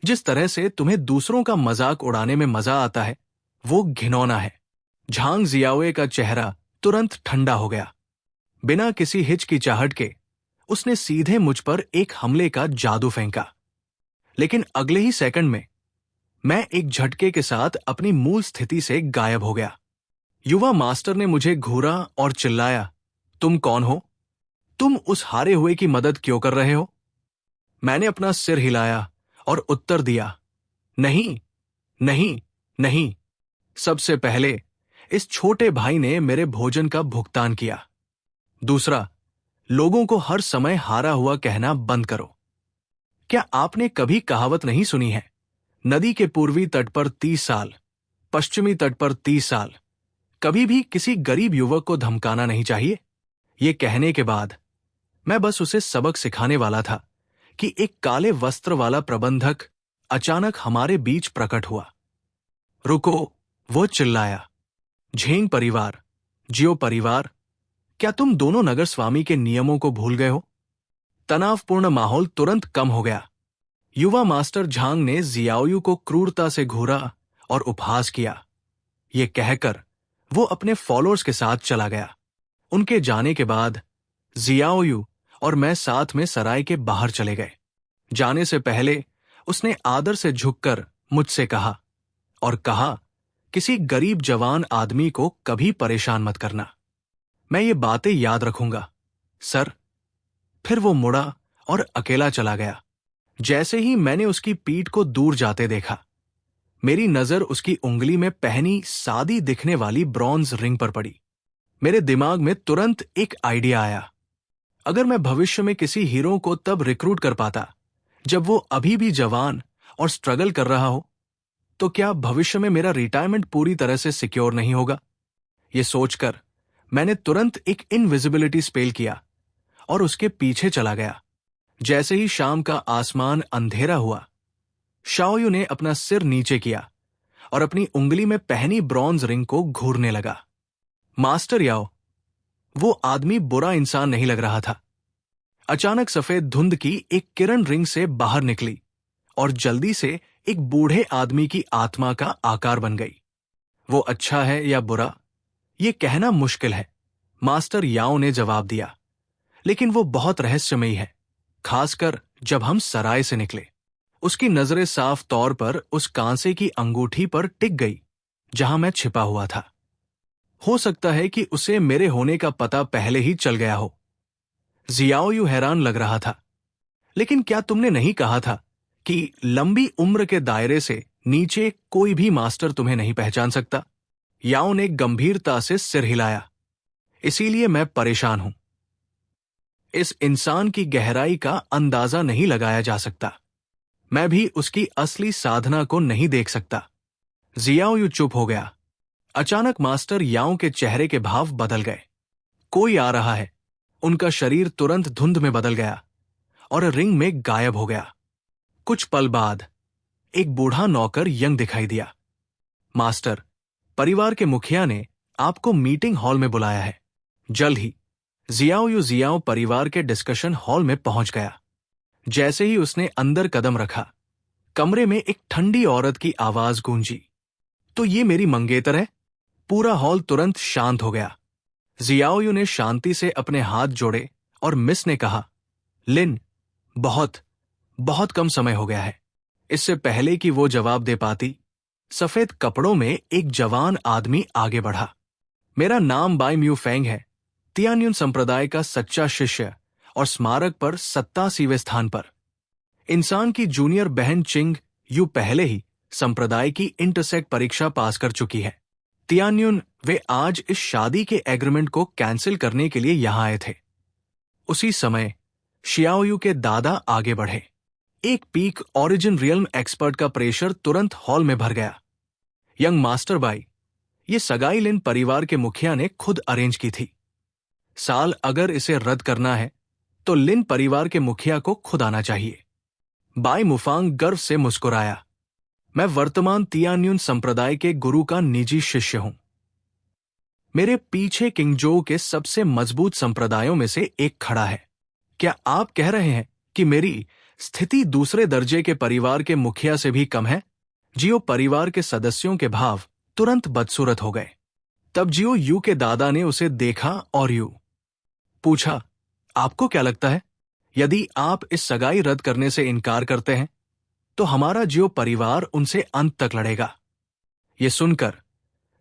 जिस तरह से तुम्हें दूसरों का मजाक उड़ाने में मजा आता है वो घिनौना है। झांग जियाओए का चेहरा तुरंत ठंडा हो गया। बिना किसी हिचकिचाहट के उसने सीधे मुझ पर एक हमले का जादू फेंका, लेकिन अगले ही सेकंड में मैं एक झटके के साथ अपनी मूल स्थिति से गायब हो गया। युवा मास्टर ने मुझे घूरा और चिल्लाया, तुम कौन हो? तुम उस हारे हुए की मदद क्यों कर रहे हो? मैंने अपना सिर हिलाया और उत्तर दिया, नहीं, नहीं, नहीं। सबसे पहले इस छोटे भाई ने मेरे भोजन का भुगतान किया। दूसरा, लोगों को हर समय हारा हुआ कहना बंद करो। क्या आपने कभी कहावत नहीं सुनी है, नदी के पूर्वी तट पर 30 साल, पश्चिमी तट पर 30 साल? कभी भी किसी गरीब युवक को धमकाना नहीं चाहिए। ये कहने के बाद मैं बस उसे सबक सिखाने वाला था कि एक काले वस्त्र वाला प्रबंधक अचानक हमारे बीच प्रकट हुआ। रुको, वो चिल्लाया, झेंग परिवार, जियो परिवार, क्या तुम दोनों नगर स्वामी के नियमों को भूल गए हो? तनावपूर्ण माहौल तुरंत कम हो गया। युवा मास्टर झांग ने जियाओयू को क्रूरता से घूरा और उपहास किया। ये कहकर वो अपने फॉलोअर्स के साथ चला गया। उनके जाने के बाद जियाओयू और मैं साथ में सराय के बाहर चले गए। जाने से पहले उसने आदर से झुककर मुझसे कहा, और कहा, किसी गरीब जवान आदमी को कभी परेशान मत करना। मैं ये बातें याद रखूंगा, सर। फिर वो मुड़ा और अकेला चला गया। जैसे ही मैंने उसकी पीठ को दूर जाते देखा, मेरी नजर उसकी उंगली में पहनी सादी दिखने वाली ब्रॉन्ज रिंग पर पड़ी। मेरे दिमाग में तुरंत एक आइडिया आया। अगर मैं भविष्य में किसी हीरो को तब रिक्रूट कर पाता जब वो अभी भी जवान और स्ट्रगल कर रहा हो, तो क्या भविष्य में मेरा रिटायरमेंट पूरी तरह से सिक्योर नहीं होगा? ये सोचकर मैंने तुरंत एक इनविजिबिलिटी स्पेल किया और उसके पीछे चला गया। जैसे ही शाम का आसमान अंधेरा हुआ, शाओयू ने अपना सिर नीचे किया और अपनी उंगली में पहनी ब्रॉन्ज रिंग को घूरने लगा। मास्टर याओ, वो आदमी बुरा इंसान नहीं लग रहा था। अचानक सफेद धुंध की एक किरण रिंग से बाहर निकली और जल्दी से एक बूढ़े आदमी की आत्मा का आकार बन गई। वो अच्छा है या बुरा, ये कहना मुश्किल है, मास्टर याओ ने जवाब दिया, लेकिन वो बहुत रहस्यमयी है, खासकर जब हम सराय से निकले। उसकी नजरें साफ तौर पर उस कांसे की अंगूठी पर टिक गई जहां मैं छिपा हुआ था। हो सकता है कि उसे मेरे होने का पता पहले ही चल गया हो। जियाओयू हैरान लग रहा था, लेकिन क्या तुमने नहीं कहा था कि लंबी उम्र के दायरे से नीचे कोई भी मास्टर तुम्हें नहीं पहचान सकता? याओ ने गंभीरता से सिर हिलाया। इसीलिए मैं परेशान हूं। इस इंसान की गहराई का अंदाजा नहीं लगाया जा सकता। मैं भी उसकी असली साधना को नहीं देख सकता। जियाओयू चुप हो गया। अचानक मास्टर याओ के चेहरे के भाव बदल गए। कोई आ रहा है। उनका शरीर तुरंत धुंध में बदल गया और रिंग में गायब हो गया। कुछ पल बाद एक बूढ़ा नौकर यंग दिखाई दिया। मास्टर, परिवार के मुखिया ने आपको मीटिंग हॉल में बुलाया है। जल्द ही जियाओ परिवार के डिस्कशन हॉल में पहुंच गया। जैसे ही उसने अंदर कदम रखा, कमरे में एक ठंडी औरत की आवाज गूंजी, तो ये मेरी मंगेतर है। पूरा हॉल तुरंत शांत हो गया। जियाओ ने शांति से अपने हाथ जोड़े और मिस ने कहा, लिन, बहुत बहुत कम समय हो गया है। इससे पहले कि वो जवाब दे पाती, सफेद कपड़ों में एक जवान आदमी आगे बढ़ा। मेरा नाम बाई म्यू फेंग है, तियान्युन संप्रदाय का सच्चा शिष्य और स्मारक पर 87वें स्थान पर। इंसान की जूनियर बहन चिंग यू पहले ही संप्रदाय की इंटरसेक्ट परीक्षा पास कर चुकी है। तियान्युन, वे आज इस शादी के एग्रीमेंट को कैंसिल करने के लिए यहां आए थे। उसी समय शियाओयू के दादा आगे बढ़े। एक पीक ओरिजिन रियल्म एक्सपर्ट का प्रेशर तुरंत हॉल में भर गया। यंग मास्टर बाई, ये सगाई लिन परिवार के मुखिया ने खुद अरेंज की थी। साल अगर इसे रद्द करना है तो लिन परिवार के मुखिया को खुद आना चाहिए। बाई मुफांग गर्व से मुस्कुराया। मैं वर्तमान तियान्युन संप्रदाय के गुरु का निजी शिष्य हूं। मेरे पीछे किंगजो के सबसे मजबूत संप्रदायों में से एक खड़ा है। क्या आप कह रहे हैं कि मेरी स्थिति दूसरे दर्जे के परिवार के मुखिया से भी कम है? जियो परिवार के सदस्यों के भाव तुरंत बदसूरत हो गए। तब जियो यू के दादा ने उसे देखा और यू पूछा, आपको क्या लगता है, यदि आप इस सगाई रद्द करने से इनकार करते हैं तो हमारा जियो परिवार उनसे अंत तक लड़ेगा? यह सुनकर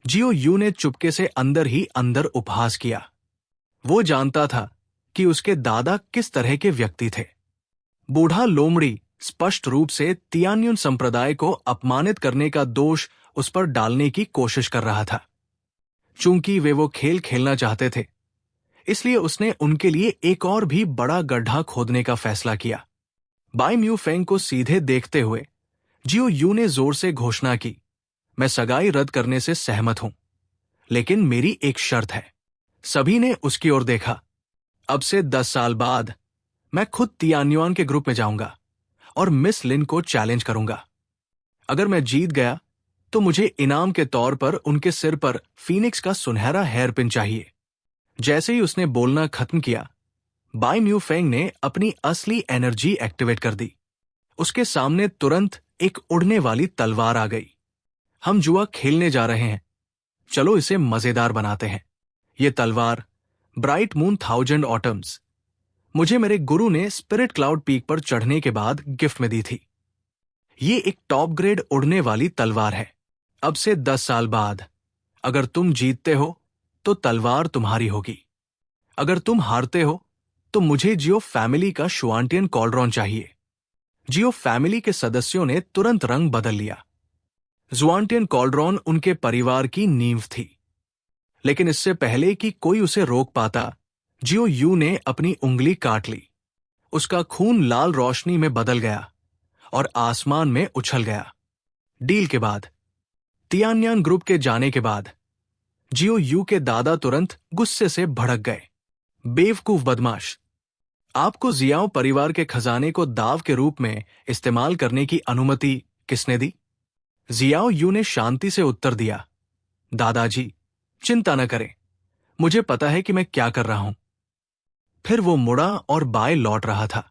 जियो यू ने चुपके से अंदर ही अंदर उपहास किया। वो जानता था कि उसके दादा किस तरह के व्यक्ति थे। बूढ़ा लोमड़ी स्पष्ट रूप से तियान्युन संप्रदाय को अपमानित करने का दोष उस पर डालने की कोशिश कर रहा था। चूंकि वे वो खेल खेलना चाहते थे, इसलिए उसने उनके लिए एक और भी बड़ा गड्ढा खोदने का फैसला किया। बाई म्यू फेंग को सीधे देखते हुए जियो यू ने जोर से घोषणा की, मैं सगाई रद्द करने से सहमत हूं, लेकिन मेरी एक शर्त है। सभी ने उसकी ओर देखा। अब से 10 साल बाद मैं खुद तियान्युआन के ग्रुप में जाऊंगा और मिस लिन को चैलेंज करूंगा। अगर मैं जीत गया तो मुझे इनाम के तौर पर उनके सिर पर फीनिक्स का सुनहरा हेयरपिन चाहिए। जैसे ही उसने बोलना खत्म किया, बाई म्यू फेंग ने अपनी असली एनर्जी एक्टिवेट कर दी। उसके सामने तुरंत एक उड़ने वाली तलवार आ गई। हम जुआ खेलने जा रहे हैं, चलो इसे मजेदार बनाते हैं। ये तलवार ब्राइट मून 1000 ऑटम्स मुझे मेरे गुरु ने स्पिरिट क्लाउड पीक पर चढ़ने के बाद गिफ्ट में दी थी। ये एक टॉप ग्रेड उड़ने वाली तलवार है। अब से 10 साल बाद अगर तुम जीतते हो तो तलवार तुम्हारी होगी। अगर तुम हारते हो तो मुझे जियो फैमिली का शुआंटियन कॉलरॉन चाहिए। जियो फैमिली के सदस्यों ने तुरंत रंग बदल लिया। जुआंटियन कॉलरॉन उनके परिवार की नींव थी। लेकिन इससे पहले कि कोई उसे रोक पाता, जियो यू ने अपनी उंगली काट ली। उसका खून लाल रोशनी में बदल गया और आसमान में उछल गया। डील के बाद, तियान्यान ग्रुप के जाने के बाद, जियो यू के दादा तुरंत गुस्से से भड़क गए। बेवकूफ बदमाश, आपको जियाओ परिवार के खजाने को दाव के रूप में इस्तेमाल करने की अनुमति किसने दी? जियाओ यू ने शांति से उत्तर दिया, दादाजी, चिंता न करें, मुझे पता है कि मैं क्या कर रहा हूं। फिर वो मुड़ा और बाएं लौट रहा था।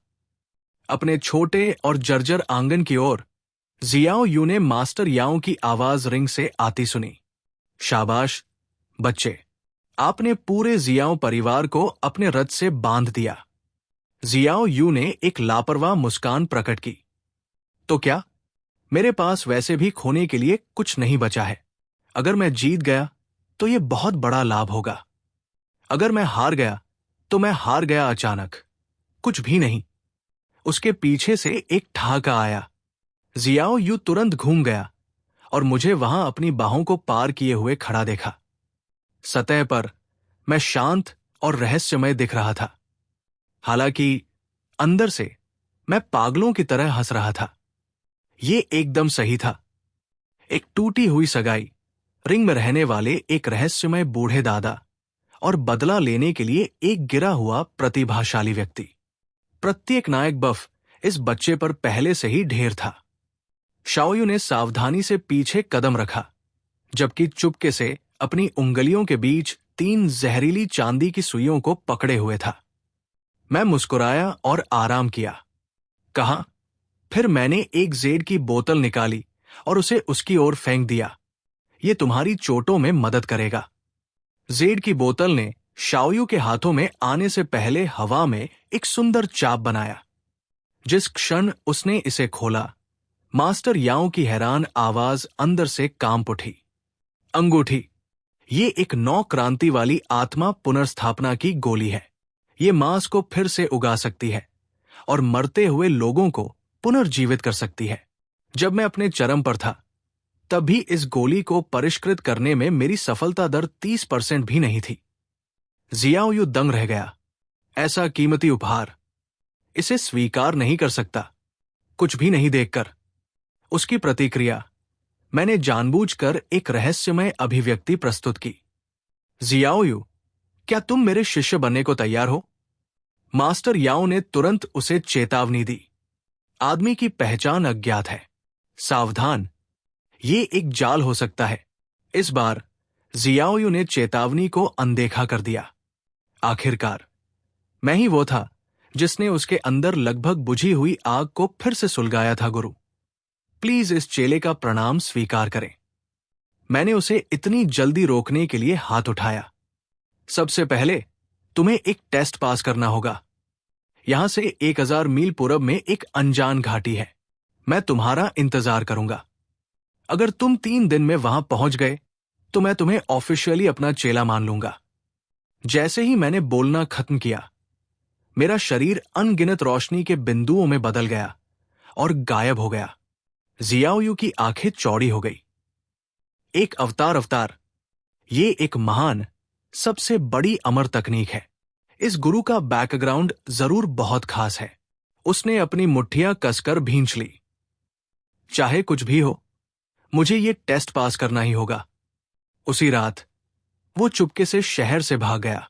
अपने छोटे और जर्जर आंगन की ओर जियाओ यू ने मास्टर याओ की आवाज रिंग से आती सुनी। शाबाश बच्चे, आपने पूरे जियाओ परिवार को अपने रथ से बांध दिया। जियाओ यू ने एक लापरवाह मुस्कान प्रकट की। तो क्या? मेरे पास वैसे भी खोने के लिए कुछ नहीं बचा है। अगर मैं जीत गया तो यह बहुत बड़ा लाभ होगा। अगर मैं हार गया तो मैं हार गया अचानक, कुछ भी नहीं। उसके पीछे से एक ठहाका आया। जियाओ यू तुरंत घूम गया और मुझे वहां अपनी बाहों को पार किए हुए खड़ा देखा। सतह पर मैं शांत और रहस्यमय दिख रहा था। हालांकि अंदर से मैं पागलों की तरह हंस रहा था। ये एकदम सही था। एक टूटी हुई सगाई, रिंग में रहने वाले एक रहस्यमय बूढ़े दादा और बदला लेने के लिए एक गिरा हुआ प्रतिभाशाली व्यक्ति। प्रत्येक नायक बफ इस बच्चे पर पहले से ही ढेर था। शाओयू ने सावधानी से पीछे कदम रखा, जबकि चुपके से अपनी उंगलियों के बीच 3 जहरीली चांदी की सुइयों को पकड़े हुए था। मैं मुस्कुराया और आराम किया। कहा, फिर मैंने एक जेड की बोतल निकाली और उसे उसकी ओर फेंक दिया। ये तुम्हारी चोटों में मदद करेगा। जेड की बोतल ने शाओयू के हाथों में आने से पहले हवा में एक सुंदर चाप बनाया। जिस क्षण उसने इसे खोला, मास्टर याओ की हैरान आवाज अंदर से कांप उठी। अंगूठी, ये एक नौ क्रांति वाली आत्मा पुनर्स्थापना की गोली है। ये मांस को फिर से उगा सकती है और मरते हुए लोगों को पुनर्जीवित कर सकती है। जब मैं अपने चरम पर था, तभी इस गोली को परिष्कृत करने में मेरी सफलता दर 30% भी नहीं थी। जियाओयू दंग रह गया। ऐसा कीमती उपहार, इसे स्वीकार नहीं कर सकता, कुछ भी नहीं देखकर। उसकी प्रतिक्रिया, मैंने जानबूझकर एक रहस्यमय अभिव्यक्ति प्रस्तुत की। जियाओयू, क्या तुम मेरे शिष्य बनने को तैयार हो? मास्टर याओ ने तुरंत उसे चेतावनी दी। आदमी की पहचान अज्ञात है, सावधान, ये एक जाल हो सकता है। इस बार जियाओयू ने चेतावनी को अनदेखा कर दिया। आखिरकार मैं ही वो था जिसने उसके अंदर लगभग बुझी हुई आग को फिर से सुलगाया था। गुरु, प्लीज इस चेले का प्रणाम स्वीकार करें। मैंने उसे इतनी जल्दी रोकने के लिए हाथ उठाया। सबसे पहले तुम्हें एक टेस्ट पास करना होगा। यहां से 1000 मील पूरब में एक अनजान घाटी है। मैं तुम्हारा इंतजार करूंगा। अगर तुम 3 दिन में वहां पहुंच गए तो मैं तुम्हें ऑफिशियली अपना चेला मान लूंगा। जैसे ही मैंने बोलना खत्म किया, मेरा शरीर अनगिनत रोशनी के बिंदुओं में बदल गया और गायब हो गया। जियाओयू की आंखें चौड़ी हो गई। एक अवतार, ये एक महान, सबसे बड़ी अमर तकनीक है। इस गुरु का बैकग्राउंड जरूर बहुत खास है। उसने अपनी मुट्ठियां कसकर भींच ली। चाहे कुछ भी हो, मुझे ये टेस्ट पास करना ही होगा। उसी रात वो चुपके से शहर से भाग गया।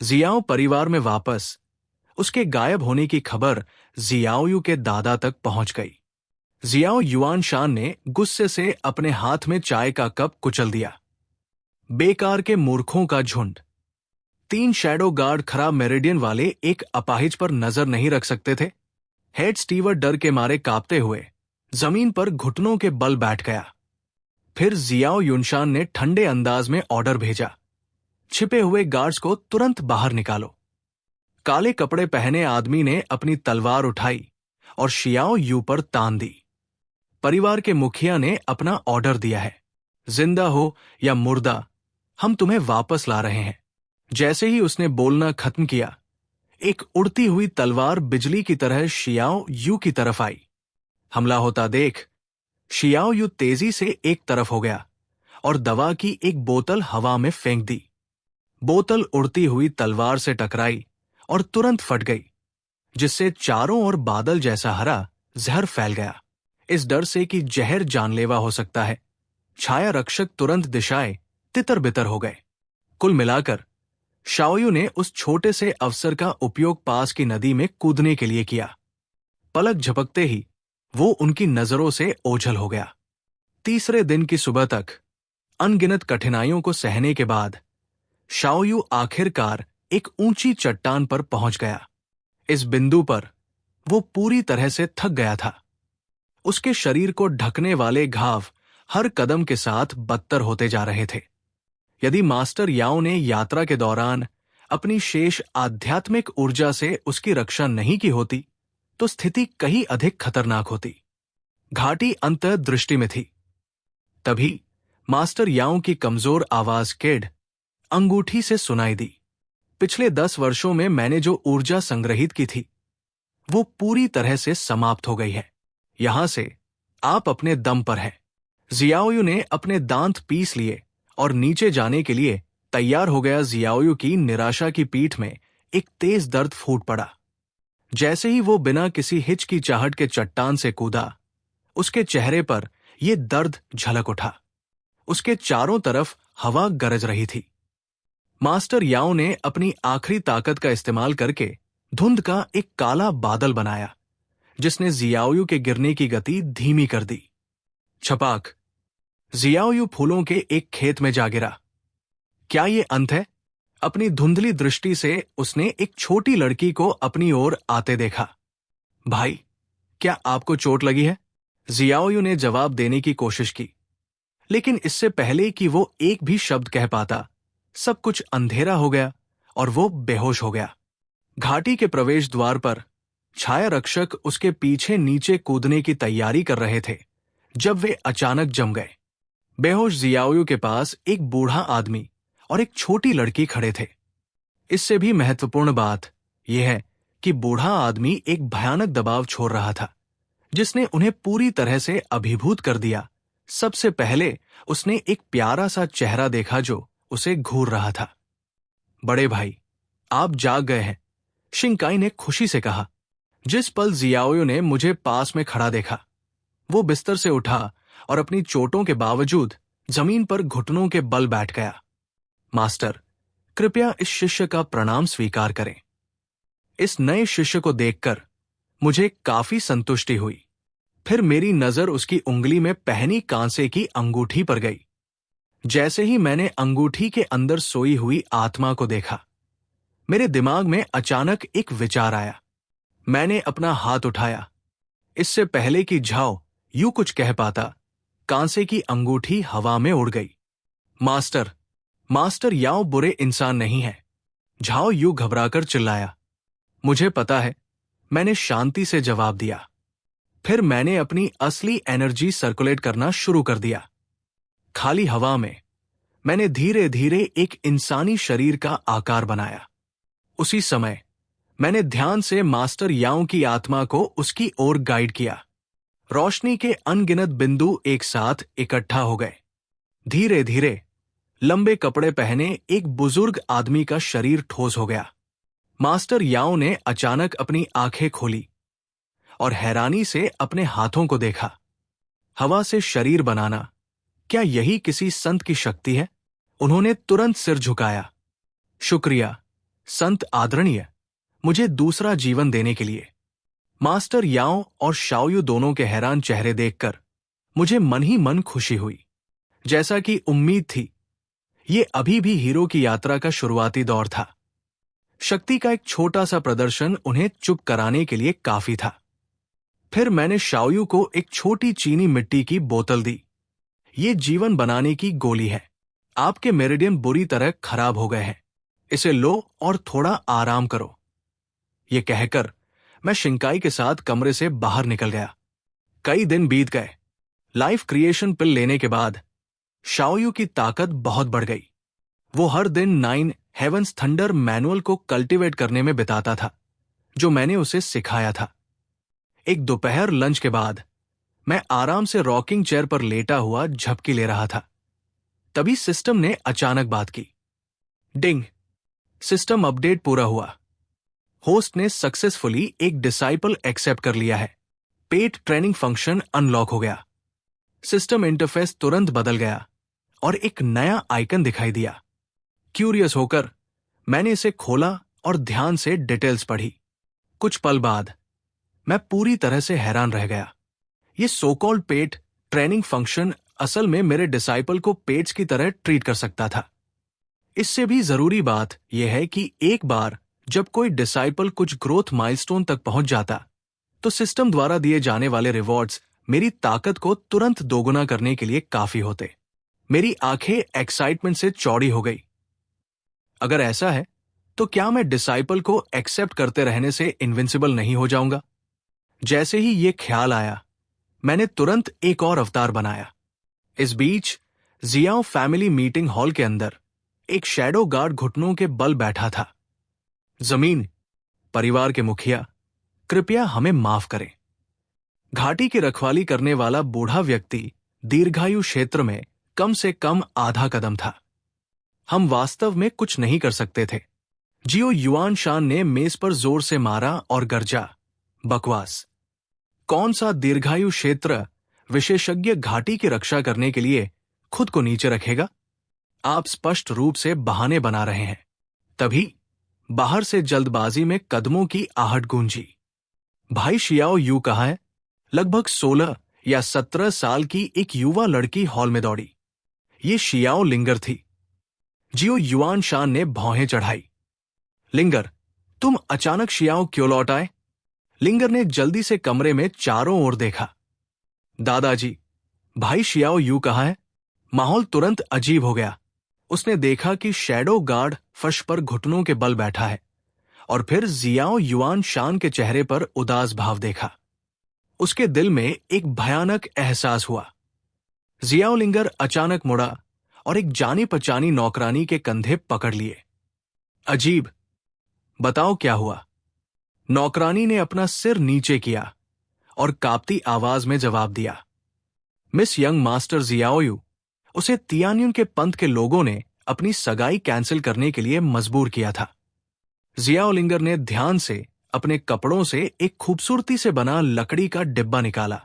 जियाओ परिवार में वापस उसके गायब होने की खबर जियाओयू के दादा तक पहुंच गई। जियाओ युआन शान ने गुस्से से अपने हाथ में चाय का कप कुचल दिया। बेकार के मूर्खों का झुंड। 3 शैडो गार्ड खराब मेरिडियन वाले एक अपाहिज पर नजर नहीं रख सकते थे। हेड स्टीवर्ड डर के मारे कांपते हुए जमीन पर घुटनों के बल बैठ गया। फिर जियाओ युनशान ने ठंडे अंदाज में ऑर्डर भेजा, छिपे हुए गार्ड्स को तुरंत बाहर निकालो। काले कपड़े पहने आदमी ने अपनी तलवार उठाई और शियाओ यू पर तान दी। परिवार के मुखिया ने अपना ऑर्डर दिया है, जिंदा हो या मुर्दा, हम तुम्हें वापस ला रहे हैं। जैसे ही उसने बोलना खत्म किया, एक उड़ती हुई तलवार बिजली की तरह शियाओ यू की तरफ आई। हमला होता देख शियाओ यू तेजी से एक तरफ हो गया और दवा की एक बोतल हवा में फेंक दी। बोतल उड़ती हुई तलवार से टकराई और तुरंत फट गई, जिससे चारों ओर बादल जैसा हरा जहर फैल गया। इस डर से कि जहर जानलेवा हो सकता है, छाया रक्षक तुरंत दिशाएं तितर बितर हो गए। कुल मिलाकर शाओयू ने उस छोटे से अवसर का उपयोग पास की नदी में कूदने के लिए किया। पलक झपकते ही वो उनकी नजरों से ओझल हो गया। तीसरे दिन की सुबह तक अनगिनत कठिनाइयों को सहने के बाद शाओयू आखिरकार एक ऊंची चट्टान पर पहुंच गया। इस बिंदु पर वो पूरी तरह से थक गया था। उसके शरीर को ढकने वाले घाव हर कदम के साथ बदतर होते जा रहे थे। यदि मास्टर याओ ने यात्रा के दौरान अपनी शेष आध्यात्मिक ऊर्जा से उसकी रक्षा नहीं की होती, तो स्थिति कहीं अधिक खतरनाक होती। घाटी अंतर्दृष्टि में थी। तभी मास्टर याओ की कमजोर आवाज केड अंगूठी से सुनाई दी। पिछले 10 वर्षों में मैंने जो ऊर्जा संग्रहित की थी, वो पूरी तरह से समाप्त हो गई है। यहां से आप अपने दम पर हैं। जियाओयू ने अपने दांत पीस लिए और नीचे जाने के लिए तैयार हो गया। जियाओयू की निराशा की पीठ में एक तेज दर्द फूट पड़ा। जैसे ही वो बिना किसी हिचकिचाहट के चट्टान से कूदा, उसके चेहरे पर यह दर्द झलक उठा। उसके चारों तरफ हवा गरज रही थी। मास्टर याओ ने अपनी आखिरी ताकत का इस्तेमाल करके धुंध का एक काला बादल बनाया, जिसने जियाओयू के गिरने की गति धीमी कर दी। छपाक, जियाओयू फूलों के एक खेत में जा गिरा। क्या ये अंत है? अपनी धुंधली दृष्टि से उसने एक छोटी लड़की को अपनी ओर आते देखा। भाई, क्या आपको चोट लगी है? जियाओयू ने जवाब देने की कोशिश की, लेकिन इससे पहले कि वो एक भी शब्द कह पाता, सब कुछ अंधेरा हो गया और वो बेहोश हो गया। घाटी के प्रवेश द्वार पर छाया रक्षक उसके पीछे नीचे कूदने की तैयारी कर रहे थे जब वे अचानक जम गए। बेहोश जियाओयू के पास एक बूढ़ा आदमी और एक छोटी लड़की खड़े थे। इससे भी महत्वपूर्ण बात यह है कि बूढ़ा आदमी एक भयानक दबाव छोड़ रहा था, जिसने उन्हें पूरी तरह से अभिभूत कर दिया। सबसे पहले उसने एक प्यारा सा चेहरा देखा जो उसे घूर रहा था। बड़े भाई, आप जाग गए हैं, शिंकाई ने खुशी से कहा। जिस पल जियाओयू ने मुझे पास में खड़ा देखा, वो बिस्तर से उठा और अपनी चोटों के बावजूद जमीन पर घुटनों के बल बैठ गया। मास्टर, कृपया इस शिष्य का प्रणाम स्वीकार करें। इस नए शिष्य को देखकर मुझे काफी संतुष्टि हुई। फिर मेरी नजर उसकी उंगली में पहनी कांसे की अंगूठी पर गई। जैसे ही मैंने अंगूठी के अंदर सोई हुई आत्मा को देखा, मेरे दिमाग में अचानक एक विचार आया। मैंने अपना हाथ उठाया। इससे पहले कि झाओ यूं कुछ कह पाता, कांसे की अंगूठी हवा में उड़ गई। मास्टर याओ बुरे इंसान नहीं है, झाओ यूं घबराकर चिल्लाया। मुझे पता है, मैंने शांति से जवाब दिया। फिर मैंने अपनी असली एनर्जी सर्कुलेट करना शुरू कर दिया। खाली हवा में मैंने धीरे धीरे एक इंसानी शरीर का आकार बनाया। उसी समय मैंने ध्यान से मास्टर याओ की आत्मा को उसकी ओर गाइड किया। रोशनी के अनगिनत बिंदु एक साथ इकट्ठा हो गए। धीरे धीरे लंबे कपड़े पहने एक बुजुर्ग आदमी का शरीर ठोस हो गया। मास्टर याओ ने अचानक अपनी आंखें खोली और हैरानी से अपने हाथों को देखा। हवा से शरीर बनाना, क्या यही किसी संत की शक्ति है? उन्होंने तुरंत सिर झुकाया। शुक्रिया संत आदरणीय, मुझे दूसरा जीवन देने के लिए। मास्टर याओ और शाओयू दोनों के हैरान चेहरे देखकर मुझे मन ही मन खुशी हुई। जैसा कि उम्मीद थी, ये अभी भी हीरो की यात्रा का शुरुआती दौर था। शक्ति का एक छोटा सा प्रदर्शन उन्हें चुप कराने के लिए काफी था। फिर मैंने शाओयू को एक छोटी चीनी मिट्टी की बोतल दी। ये जीवन बनाने की गोली है। आपके मेरिडियन बुरी तरह खराब हो गए हैं, इसे लो और थोड़ा आराम करो। ये कहकर मैं शिंकाई के साथ कमरे से बाहर निकल गया। कई दिन बीत गए। लाइफ क्रिएशन पिल लेने के बाद शाओयू की ताकत बहुत बढ़ गई। वो हर दिन 9 हेवंस थंडर मैनुअल को कल्टीवेट करने में बिताता था, जो मैंने उसे सिखाया था। एक दोपहर लंच के बाद मैं आराम से रॉकिंग चेयर पर लेटा हुआ झपकी ले रहा था। तभी सिस्टम ने अचानक बात की। डिंग, सिस्टम अपडेट पूरा हुआ। होस्ट ने सक्सेसफुली एक डिसाइपल एक्सेप्ट कर लिया है। पेट ट्रेनिंग फंक्शन अनलॉक हो गया। सिस्टम इंटरफेस तुरंत बदल गया और एक नया आइकन दिखाई दिया। क्यूरियस होकर मैंने इसे खोला और ध्यान से डिटेल्स पढ़ी। कुछ पल बाद मैं पूरी तरह से हैरान रह गया। ये सो कॉल्ड पेट ट्रेनिंग फंक्शन असल में मेरे डिसाइपल को पेट्स की तरह ट्रीट कर सकता था। इससे भी जरूरी बात यह है कि एक बार जब कोई डिसाइपल कुछ ग्रोथ माइलस्टोन तक पहुंच जाता, तो सिस्टम द्वारा दिए जाने वाले रिवॉर्ड्स मेरी ताकत को तुरंत दोगुना करने के लिए काफी होते। मेरी आंखें एक्साइटमेंट से चौड़ी हो गई। अगर ऐसा है, तो क्या मैं डिसाइपल को एक्सेप्ट करते रहने से इनविंसिबल नहीं हो जाऊंगा? जैसे ही ये ख्याल आया, मैंने तुरंत एक और अवतार बनाया। इस बीच जियाओ फैमिली मीटिंग हॉल के अंदर एक शैडो गार्ड घुटनों के बल बैठा था। जमीन, परिवार के मुखिया, कृपया हमें माफ करें। घाटी की रखवाली करने वाला बूढ़ा व्यक्ति दीर्घायु क्षेत्र में कम से कम आधा कदम था। हम वास्तव में कुछ नहीं कर सकते थे। जियो युआन शान ने मेज पर जोर से मारा और गरजा, बकवास। कौन सा दीर्घायु क्षेत्र विशेषज्ञ घाटी की रक्षा करने के लिए खुद को नीचे रखेगा? आप स्पष्ट रूप से बहाने बना रहे हैं। तभी बाहर से जल्दबाजी में कदमों की आहट गूंजी। भाई शियाओ यू कहाँ है? लगभग 16 या 17 साल की एक युवा लड़की हॉल में दौड़ी। ये शियाओ लिंगर थी। जियो युआन शान ने भौहें चढ़ाई। लिंगर, तुम अचानक शियाओ क्यों लौट आए? लिंगर ने जल्दी से कमरे में चारों ओर देखा। दादाजी, भाई शियाओ यू कहाँ है? माहौल तुरंत अजीब हो गया। उसने देखा कि शैडो गार्ड फर्श पर घुटनों के बल बैठा है और फिर जियाओ युआन शान के चेहरे पर उदास भाव देखा। उसके दिल में एक भयानक एहसास हुआ। जियाओ लिंगर अचानक मुड़ा और एक जानी पहचानी नौकरानी के कंधे पकड़ लिए। अजीब, बताओ क्या हुआ? नौकरानी ने अपना सिर नीचे किया और कांपती आवाज में जवाब दिया, मिस यंग मास्टर जियाओयू, उसे तियान्युन के पंथ के लोगों ने अपनी सगाई कैंसिल करने के लिए मजबूर किया था। जियाओ लिंगर ने ध्यान से अपने कपड़ों से एक खूबसूरती से बना लकड़ी का डिब्बा निकाला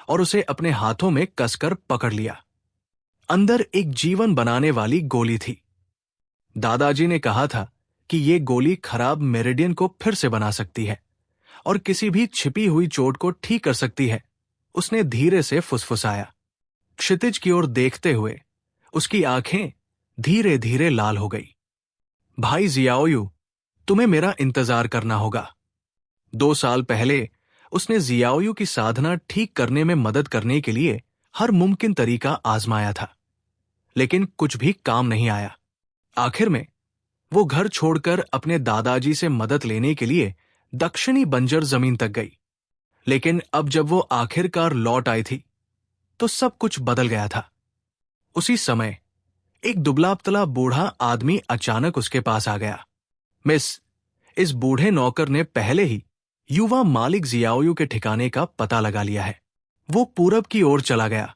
और उसे अपने हाथों में कसकर पकड़ लिया। अंदर एक जीवन बनाने वाली गोली थी। दादाजी ने कहा था कि ये गोली खराब मेरिडियन को फिर से बना सकती है और किसी भी छिपी हुई चोट को ठीक कर सकती है। उसने धीरे से फुसफुसाया। क्षितिज की ओर देखते हुए उसकी आंखें धीरे धीरे लाल हो गई। भाई जियाओयू, तुम्हें मेरा इंतजार करना होगा। 2 साल पहले उसने जियाओयू की साधना ठीक करने में मदद करने के लिए हर मुमकिन तरीका आजमाया था, लेकिन कुछ भी काम नहीं आया। आखिर में वो घर छोड़कर अपने दादाजी से मदद लेने के लिए दक्षिणी बंजर जमीन तक गई। लेकिन अब जब वो आखिरकार लौट आई थी तो सब कुछ बदल गया था। उसी समय एक दुबला पतला बूढ़ा आदमी अचानक उसके पास आ गया। मिस, इस बूढ़े नौकर ने पहले ही युवा मालिक जियाओयू के ठिकाने का पता लगा लिया है। वो पूरब की ओर चला गया।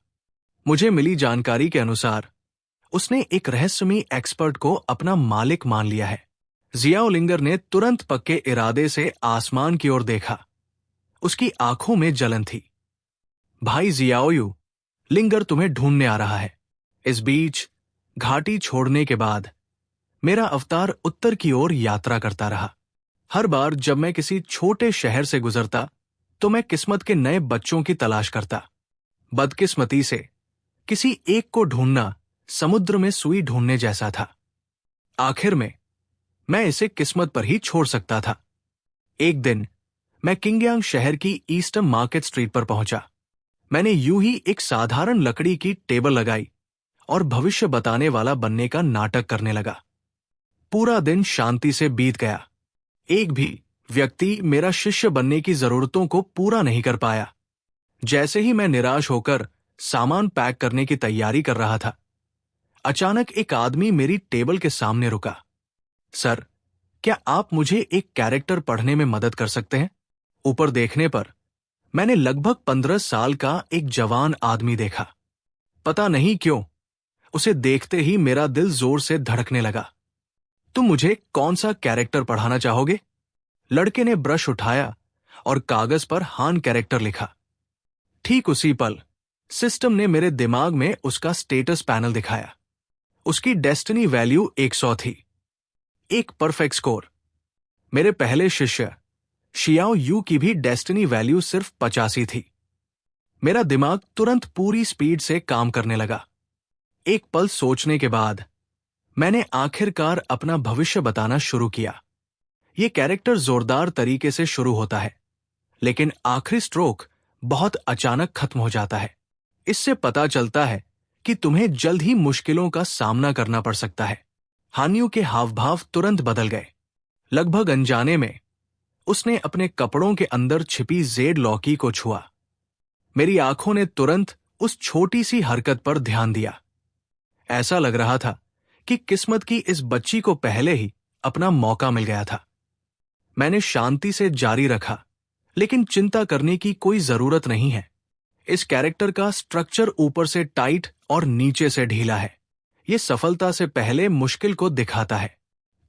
मुझे मिली जानकारी के अनुसार उसने एक रहस्यमयी एक्सपर्ट को अपना मालिक मान लिया है। जियाओ लिंगर ने तुरंत पक्के इरादे से आसमान की ओर देखा। उसकी आंखों में जलन थी। भाई जियाओयू, लिंगर तुम्हें ढूंढने आ रहा है। इस बीच घाटी छोड़ने के बाद मेरा अवतार उत्तर की ओर यात्रा करता रहा। हर बार जब मैं किसी छोटे शहर से गुजरता तो मैं किस्मत के नए बच्चों की तलाश करता। बदकिस्मती से किसी एक को ढूंढना समुद्र में सुई ढूंढने जैसा था। आखिर में मैं इसे किस्मत पर ही छोड़ सकता था। एक दिन मैं किंगयांग शहर की ईस्टर्न मार्केट स्ट्रीट पर पहुंचा। मैंने यूं ही एक साधारण लकड़ी की टेबल लगाई और भविष्य बताने वाला बनने का नाटक करने लगा। पूरा दिन शांति से बीत गया। एक भी व्यक्ति मेरा शिष्य बनने की जरूरतों को पूरा नहीं कर पाया। जैसे ही मैं निराश होकर सामान पैक करने की तैयारी कर रहा था, अचानक एक आदमी मेरी टेबल के सामने रुका। सर, क्या आप मुझे एक कैरेक्टर पढ़ने में मदद कर सकते हैं? ऊपर देखने पर मैंने लगभग 15 साल का एक जवान आदमी देखा। पता नहीं क्यों उसे देखते ही मेरा दिल जोर से धड़कने लगा। तुम मुझे कौन सा कैरेक्टर पढ़ाना चाहोगे? लड़के ने ब्रश उठाया और कागज पर हान कैरेक्टर लिखा। ठीक उसी पल सिस्टम ने मेरे दिमाग में उसका स्टेटस पैनल दिखाया। उसकी डेस्टिनी वैल्यू 100 थी, एक परफेक्ट स्कोर। मेरे पहले शिष्य शियाओ यू की भी डेस्टिनी वैल्यू सिर्फ 85 थी। मेरा दिमाग तुरंत पूरी स्पीड से काम करने लगा। एक पल सोचने के बाद मैंने आखिरकार अपना भविष्य बताना शुरू किया। यह कैरेक्टर जोरदार तरीके से शुरू होता है, लेकिन आखिरी स्ट्रोक बहुत अचानक खत्म हो जाता है। इससे पता चलता है कि तुम्हें जल्द ही मुश्किलों का सामना करना पड़ सकता है। हानियों के हावभाव तुरंत बदल गए। लगभग अनजाने में उसने अपने कपड़ों के अंदर छिपी जेड लौकी को छुआ। मेरी आंखों ने तुरंत उस छोटी सी हरकत पर ध्यान दिया। ऐसा लग रहा था कि किस्मत की इस बच्ची को पहले ही अपना मौका मिल गया था। मैंने शांति से जारी रखा, लेकिन चिंता करने की कोई जरूरत नहीं है। इस कैरेक्टर का स्ट्रक्चर ऊपर से टाइट और नीचे से ढीला है। यह सफलता से पहले मुश्किल को दिखाता है।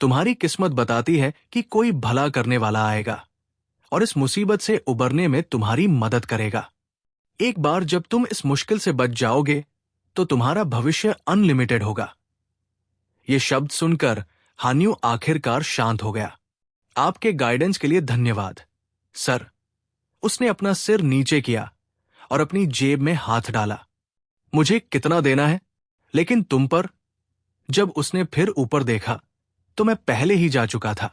तुम्हारी किस्मत बताती है कि कोई भला करने वाला आएगा और इस मुसीबत से उबरने में तुम्हारी मदद करेगा। एक बार जब तुम इस मुश्किल से बच जाओगे तो तुम्हारा भविष्य अनलिमिटेड होगा। ये शब्द सुनकर हान्यू आखिरकार शांत हो गया। आपके गाइडेंस के लिए धन्यवाद, सर। उसने अपना सिर नीचे किया और अपनी जेब में हाथ डाला। मुझे कितना देना है? लेकिन तुम पर। जब उसने फिर ऊपर देखा तो मैं पहले ही जा चुका था,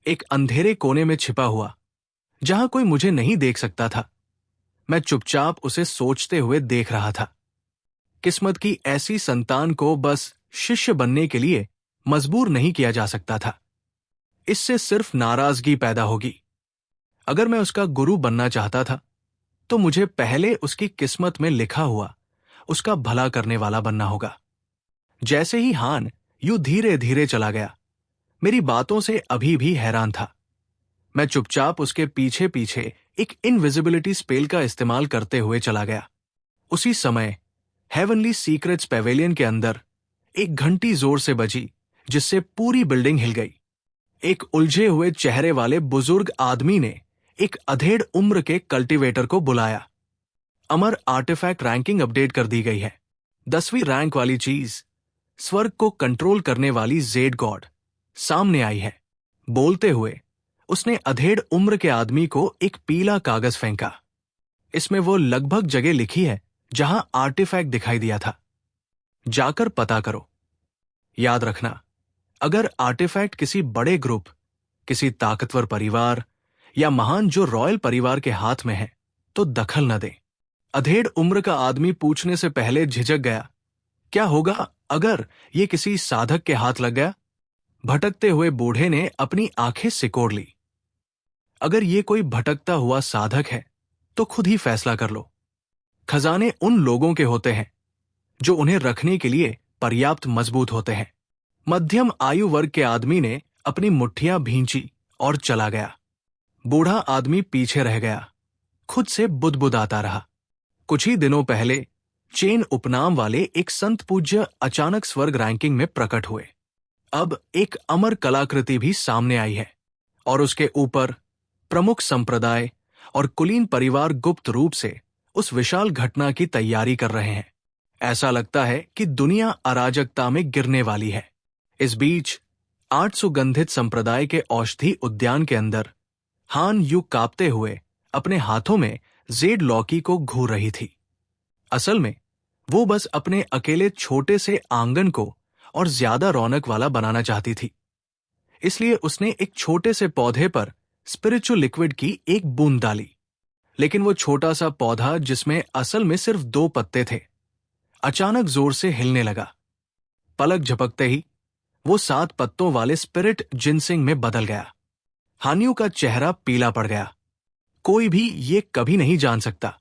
एक अंधेरे कोने में छिपा हुआ, जहां कोई मुझे नहीं देख सकता था। मैं चुपचाप उसे सोचते हुए देख रहा था। किस्मत की ऐसी संतान को बस शिष्य बनने के लिए मजबूर नहीं किया जा सकता था। इससे सिर्फ नाराजगी पैदा होगी। अगर मैं उसका गुरु बनना चाहता था तो मुझे पहले उसकी किस्मत में लिखा हुआ उसका भला करने वाला बनना होगा। जैसे ही हान यूं धीरे धीरे चला गया, मेरी बातों से अभी भी हैरान था। मैं चुपचाप उसके पीछे पीछे एक इनविजिबिलिटी स्पेल का इस्तेमाल करते हुए चला गया। उसी समय हेवनली सीक्रेट्स पेवेलियन के अंदर एक घंटी जोर से बजी, जिससे पूरी बिल्डिंग हिल गई। एक उलझे हुए चेहरे वाले बुजुर्ग आदमी ने एक अधेड़ उम्र के कल्टीवेटर को बुलाया। अमर आर्टिफैक्ट रैंकिंग अपडेट कर दी गई है। 10वीं रैंक वाली चीज, स्वर्ग को कंट्रोल करने वाली जेड गॉड, सामने आई है। बोलते हुए उसने अधेड़ उम्र के आदमी को एक पीला कागज फेंका। इसमें वो लगभग जगह लिखी है जहां आर्टिफैक्ट दिखाई दिया था। जाकर पता करो। याद रखना, अगर आर्टिफैक्ट किसी बड़े ग्रुप, किसी ताकतवर परिवार या महान जो रॉयल परिवार के हाथ में है तो दखल न दे। अधेड़ उम्र का आदमी पूछने से पहले झिझक गया, क्या होगा अगर ये किसी साधक के हाथ लग गया? भटकते हुए बूढ़े ने अपनी आंखें सिकोड़ ली। अगर ये कोई भटकता हुआ साधक है तो खुद ही फैसला कर लो। खजाने उन लोगों के होते हैं जो उन्हें रखने के लिए पर्याप्त मजबूत होते हैं। मध्यम आयु वर्ग के आदमी ने अपनी मुट्ठियां भींची और चला गया। बूढ़ा आदमी पीछे रह गया, खुद से बुदबुदाता रहा। कुछ ही दिनों पहले चेन उपनाम वाले एक संत पूज्य अचानक स्वर्ग रैंकिंग में प्रकट हुए। अब एक अमर कलाकृति भी सामने आई है और उसके ऊपर प्रमुख संप्रदाय और कुलीन परिवार गुप्त रूप से उस विशाल घटना की तैयारी कर रहे हैं। ऐसा लगता है कि दुनिया अराजकता में गिरने वाली है। इस बीच 8 सुगंधित संप्रदाय के औषधि उद्यान के अंदर हान यू कांपते हुए अपने हाथों में जेड लॉकी को घूर रही थी। असल में वो बस अपने अकेले छोटे से आंगन को और ज्यादा रौनक वाला बनाना चाहती थी। इसलिए उसने एक छोटे से पौधे पर स्पिरिचुअल लिक्विड की एक बूंद डाली। लेकिन वो छोटा सा पौधा, जिसमें असल में सिर्फ 2 पत्ते थे, अचानक जोर से हिलने लगा। पलक झपकते ही वो 7 पत्तों वाले स्पिरिट जिनसिंग में बदल गया। हान्यू का चेहरा पीला पड़ गया। कोई भी ये कभी नहीं जान सकता।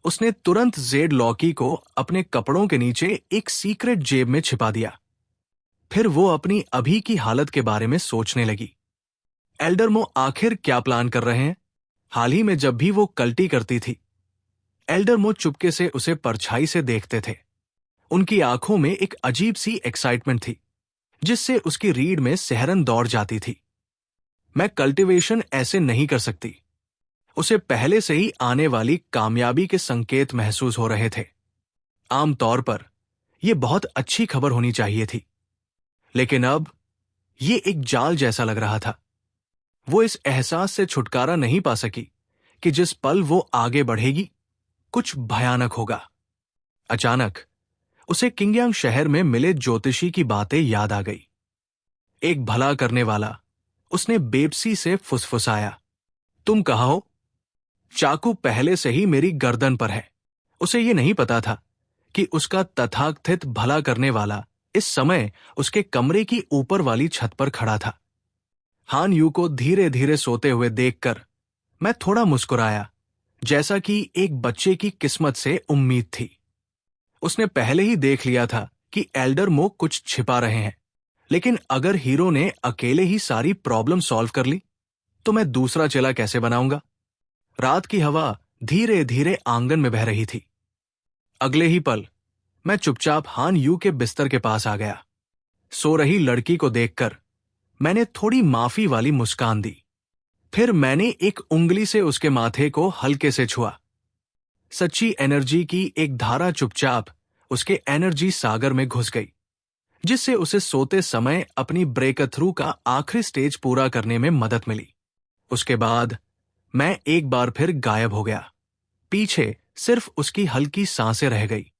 उसने तुरंत जेड लॉकी को अपने कपड़ों के नीचे एक सीक्रेट जेब में छिपा दिया। फिर वो अपनी अभी की हालत के बारे में सोचने लगी। एल्डरमो आखिर क्या प्लान कर रहे हैं? हाल ही में जब भी वो कल्टी करती थी, एल्डरमो चुपके से उसे परछाई से देखते थे। उनकी आंखों में एक अजीब सी एक्साइटमेंट थी, जिससे उसकी रीढ़ में सिहरन दौड़ जाती थी। मैं कल्टीवेशन ऐसे नहीं कर सकती। उसे पहले से ही आने वाली कामयाबी के संकेत महसूस हो रहे थे। आमतौर पर यह बहुत अच्छी खबर होनी चाहिए थी, लेकिन अब यह एक जाल जैसा लग रहा था। वो इस एहसास से छुटकारा नहीं पा सकी कि जिस पल वो आगे बढ़ेगी कुछ भयानक होगा। अचानक उसे किंगयांग शहर में मिले ज्योतिषी की बातें याद आ गई। एक भला करने वाला उसने बेबसी से फुसफुसाया, तुम कहाँ हो? चाकू पहले से ही मेरी गर्दन पर है। उसे ये नहीं पता था कि उसका तथाकथित भला करने वाला इस समय उसके कमरे की ऊपर वाली छत पर खड़ा था। हान यू को धीरे धीरे सोते हुए देखकर मैं थोड़ा मुस्कुराया, जैसा कि एक बच्चे की किस्मत से उम्मीद थी। उसने पहले ही देख लिया था कि एल्डरमो कुछ छिपा रहे हैं, लेकिन अगर हीरो ने अकेले ही सारी प्रॉब्लम सॉल्व कर ली तो मैं दूसरा चेला कैसे बनाऊंगा? रात की हवा धीरे धीरे आंगन में बह रही थी। अगले ही पल मैं चुपचाप हान यू के बिस्तर के पास आ गया। सो रही लड़की को देखकर मैंने थोड़ी माफी वाली मुस्कान दी। फिर मैंने एक उंगली से उसके माथे को हल्के से छुआ। सच्ची एनर्जी की एक धारा चुपचाप उसके एनर्जी सागर में घुस गई, जिससे उसे सोते समय अपनी ब्रेक थ्रू का आखिरी स्टेज पूरा करने में मदद मिली। उसके बाद मैं एक बार फिर गायब हो गया। पीछे सिर्फ उसकी हल्की सांसें रह गई।